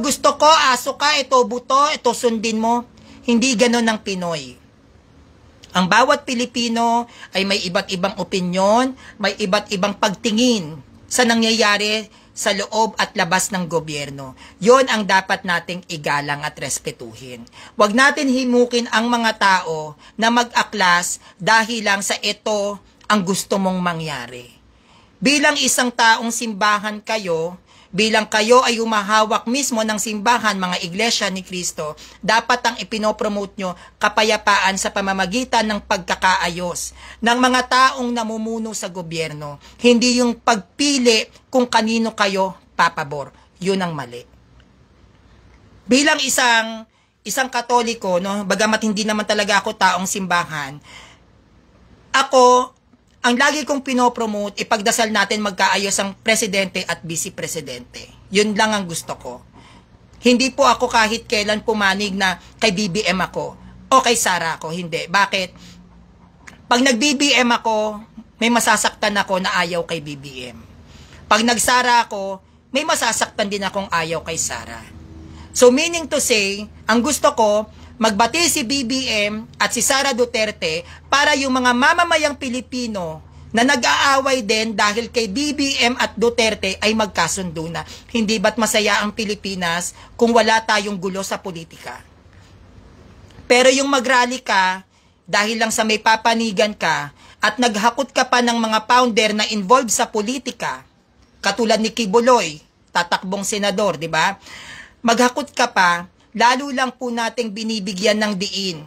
gusto ko, aso ka, ito buto, ito sundin mo. Hindi ganon ng Pinoy. Ang bawat Pilipino ay may iba't ibang opinyon, may iba't ibang pagtingin sa nangyayari sa loob at labas ng gobyerno. Yon ang dapat nating igalang at respetuhin. Huwag natin himukin ang mga tao na mag-aklas dahil lang sa ito ang gusto mong mangyari. Bilang isang taong simbahan kayo, bilang kayo ay humahawak mismo ng simbahan, mga iglesia ni Kristo, dapat ang ipinopromote nyo kapayapaan sa pamamagitan ng pagkakaayos ng mga taong namumuno sa gobyerno. Hindi yung pagpili kung kanino kayo papabor. Yun ang mali. Bilang isang Katoliko, no, bagamat hindi naman talaga ako taong simbahan, ako, ang lagi kong pinopromote, ipagdasal natin magkaayos ang presidente at vice-presidente. Yun lang ang gusto ko. Hindi po ako kahit kailan pumanig na kay BBM ako. O kay Sara ako, hindi. Bakit? Pag nag-BBM ako, may masasaktan ako na ayaw kay BBM. Pag nag-Sara ako, may masasaktan din akong ayaw kay Sara. So meaning to say, ang gusto ko, magbati si BBM at si Sara Duterte para yung mga mamamayang Pilipino na nag-aaway din dahil kay BBM at Duterte ay magkasundo na. Hindi ba't masaya ang Pilipinas kung wala tayong gulo sa politika? Pero yung mag-rally ka, dahil lang sa may papanigan ka, at naghakot ka pa ng mga founder na involved sa politika, katulad ni Kibuloy, tatakbong senador, di ba? Maghakot ka pa, lalo lang po nating binibigyan ng diin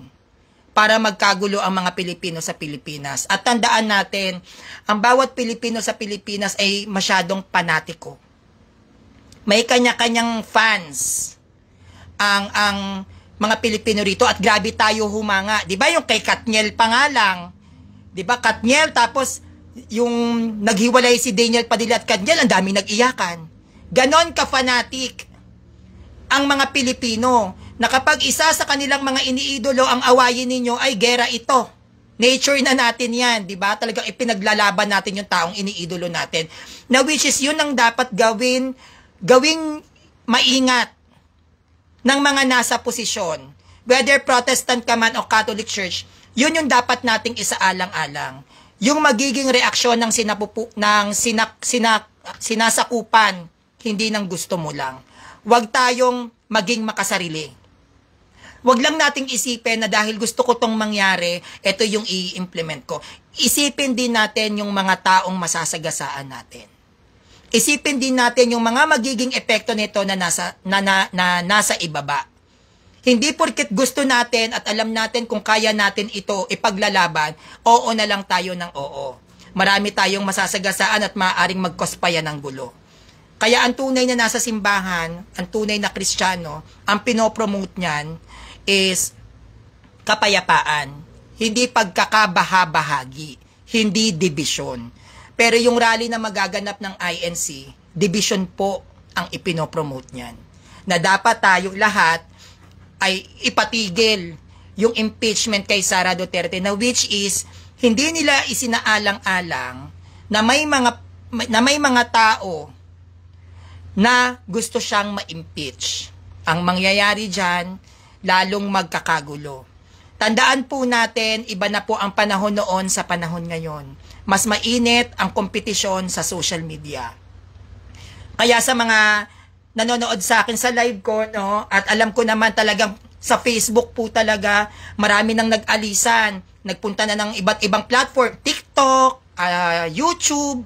para magkagulo ang mga Pilipino sa Pilipinas. At tandaan natin, ang bawat Pilipino sa Pilipinas ay masyadong panatiko. May kanya-kanyang fans ang mga Pilipino rito at grabe tayo humanga. 'Di ba yung kay Katniel pa nga lang? 'Di ba Katniel tapos yung naghiwalay si Daniel Padilla at Katniel, ang dami nag-iyakan. Ganon ka-fanatic ang mga Pilipino na kapag isa sa kanilang mga iniidolo ang awayin ninyo ay gera ito. Nature na natin yan, di ba? Talagang ipinaglalaban natin yung taong iniidolo natin. Na which is yun ang dapat gawing maingat ng mga nasa posisyon. Whether Protestant ka man o Catholic Church, yun yung dapat nating isaalang-alang. Yung magiging reaksyon ng sinasakupan, hindi ng gusto mo lang. Huwag tayong maging makasarili. Huwag lang nating isipin na dahil gusto ko tong mangyari, ito yung i-implement ko. Isipin din natin yung mga taong masasagasaan natin. Isipin din natin yung mga magiging epekto nito na nasa ibaba. Hindi porket gusto natin at alam natin kung kaya natin ito ipaglalaban, oo na lang tayo ng oo. Marami tayong masasagasaan at maaaring magkospaya ng gulo. Kaya ang tunay na nasa simbahan, ang tunay na Kristiyano, ang pinopromote niyan is kapayapaan, hindi pagkakabaha-bahagi, hindi division. Pero yung rally na magaganap ng INC, division po ang ipinopromote niyan. Na dapat tayong lahat ay ipatigil yung impeachment kay Sara Duterte na which is hindi nila isinaalang-alang na may mga tao na gusto siyang ma-impeach. Ang mangyayari dyan, lalong magkakagulo. Tandaan po natin, iba na po ang panahon noon sa panahon ngayon. Mas mainit ang kompetisyon sa social media. Kaya sa mga nanonood sa akin sa live ko, no, at alam ko naman talagang sa Facebook po talaga, marami nang nag-alisan. Nagpunta na ng iba't ibang platform, TikTok, YouTube,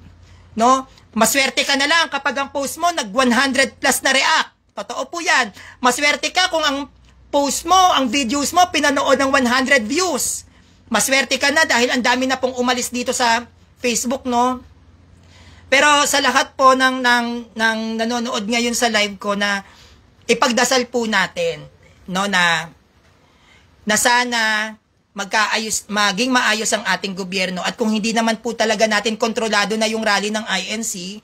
no? Maswerte ka na lang kapag ang post mo nag 100 plus na react. Totoo po yan. Maswerte ka kung ang post mo, ang videos mo, pinanood ng 100 views. Maswerte ka na dahil ang dami na pong umalis dito sa Facebook, no? Pero sa lahat po ng nanonood ngayon sa live ko na ipagdasal po natin, no, na sana maging maayos ang ating gobyerno at kung hindi naman po talaga natin kontrolado na yung rally ng INC,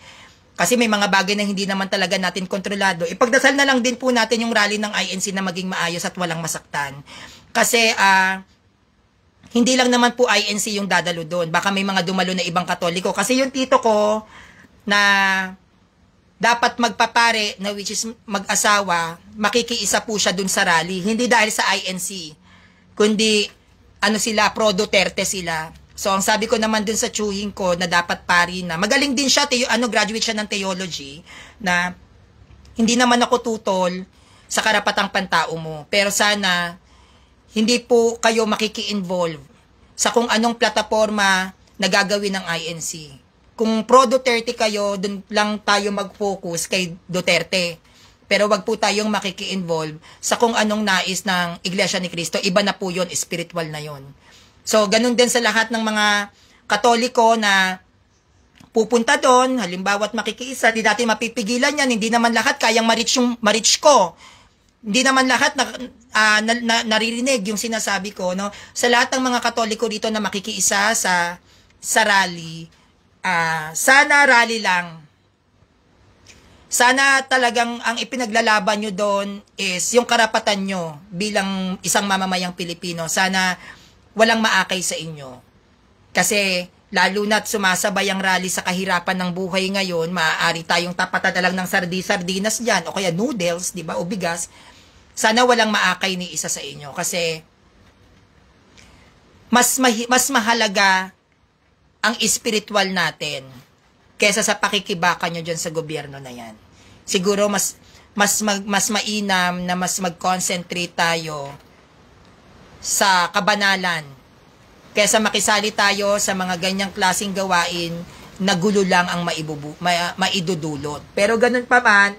kasi may mga bagay na hindi naman talaga natin kontrolado, ipagdasal na lang din po natin yung rally ng INC na maging maayos at walang masaktan. Kasi hindi lang naman po INC yung dadalo doon. Baka may mga dumalo na ibang Katoliko. Kasi yung tito ko na dapat magpapare, na which is mag-asawa, makikiisa po siya dun sa rally. Hindi dahil sa INC, kundi sila, pro-Duterte sila. So, ang sabi ko naman dun sa tsuhin ko na dapat pari na, magaling din siya, graduate siya ng theology, na hindi naman ako tutol sa karapatang pantao mo. Pero sana, hindi po kayo makiki-involve sa kung anong plataforma na gagawin ng INC. Kung pro-Duterte kayo, dun lang tayo mag-focus kay Duterte. Pero wag po tayong makiki-involve sa kung anong nais ng Iglesia ni Cristo. Iba na po yun, spiritual na yun. So, ganun din sa lahat ng mga Katoliko na pupunta doon, halimbawa at makikiisa, di natin mapipigilan yan, hindi naman lahat kayang ma-reach ko. Hindi naman lahat naririnig yung sinasabi ko, no? Sa lahat ng mga Katoliko dito na makikiisa sa rally, sana rally lang. Sana talagang ang ipinaglalaban nyo doon is yung karapatan nyo bilang isang mamamayang Pilipino. Sana walang maakay sa inyo. Kasi lalo na't sumasabay ang rally sa kahirapan ng buhay ngayon, maaari tayong tapatan na lang ng sardinas dyan o kaya noodles, di ba, o bigas. Sana walang maakay ni isa sa inyo kasi mas mahalaga ang spiritual natin kesa sa pakikibaka nyo dyan sa gobyerno na yan. Siguro mas mainam na mas mag-concentrate tayo sa kabanalan kesa makisali tayo sa mga ganyang klaseng gawain na gulo lang ang maidudulot. Pero ganun pa man,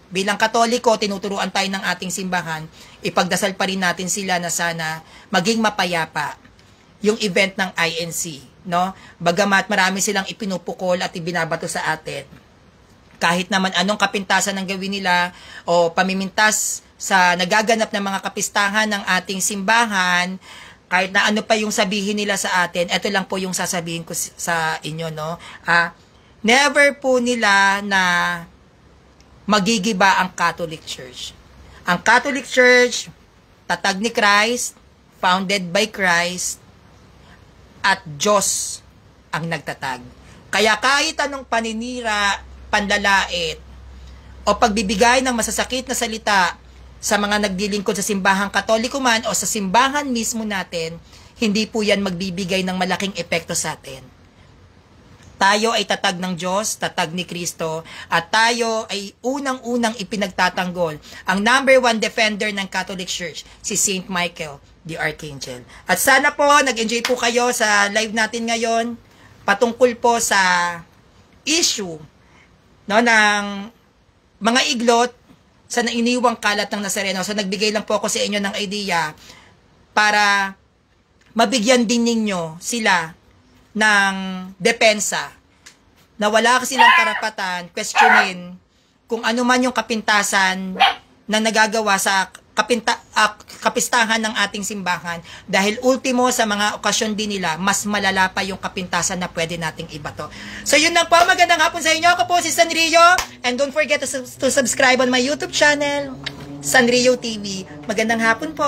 bilang Katoliko, tinuturuan tayo ng ating simbahan, ipagdasal pa rin natin sila na sana maging mapayapa yung event ng INC, no? Bagamat marami silang ipinupukol at ibinabato sa atin. Kahit naman anong kapintasan ang gawin nila o pamimintas sa nagaganap ng mga kapistahan ng ating simbahan, kahit na ano pa yung sabihin nila sa atin, ito lang po yung sasabihin ko sa inyo, no? Never po nila na magigiba ang Catholic Church. Ang Catholic Church, tatag ni Christ, founded by Christ, at Diyos ang nagtatag. Kaya kahit anong paninira, panlalait, o pagbibigay ng masasakit na salita sa mga nagdilingkod sa simbahang Katoliko man o sa simbahan mismo natin, hindi po yan magbibigay ng malaking epekto sa atin. Tayo ay tatag ng Diyos, tatag ni Kristo, at tayo ay unang-unang ipinagtatanggol ang number 1 defender ng Catholic Church, si Saint Michael, the Archangel. At sana po, nag-enjoy po kayo sa live natin ngayon, patungkol po sa issue, no, ng mga iglot sa nainiwang kalat ng Nazareno. So, nagbigay lang po ako sa inyo ng idea para mabigyan din ninyo sila ng depensa na wala silang karapatan questionin kung ano man yung kapintasan na nagagawa sa kapistahan ng ating simbahan dahil ultimo sa mga okasyon din nila mas malala pa yung kapintasan na pwede nating ibato. So yun lang po, magandang hapon sa inyo. Ako po si Sanrio and don't forget to subscribe on my YouTube channel, Sanrio TV. Magandang hapon po.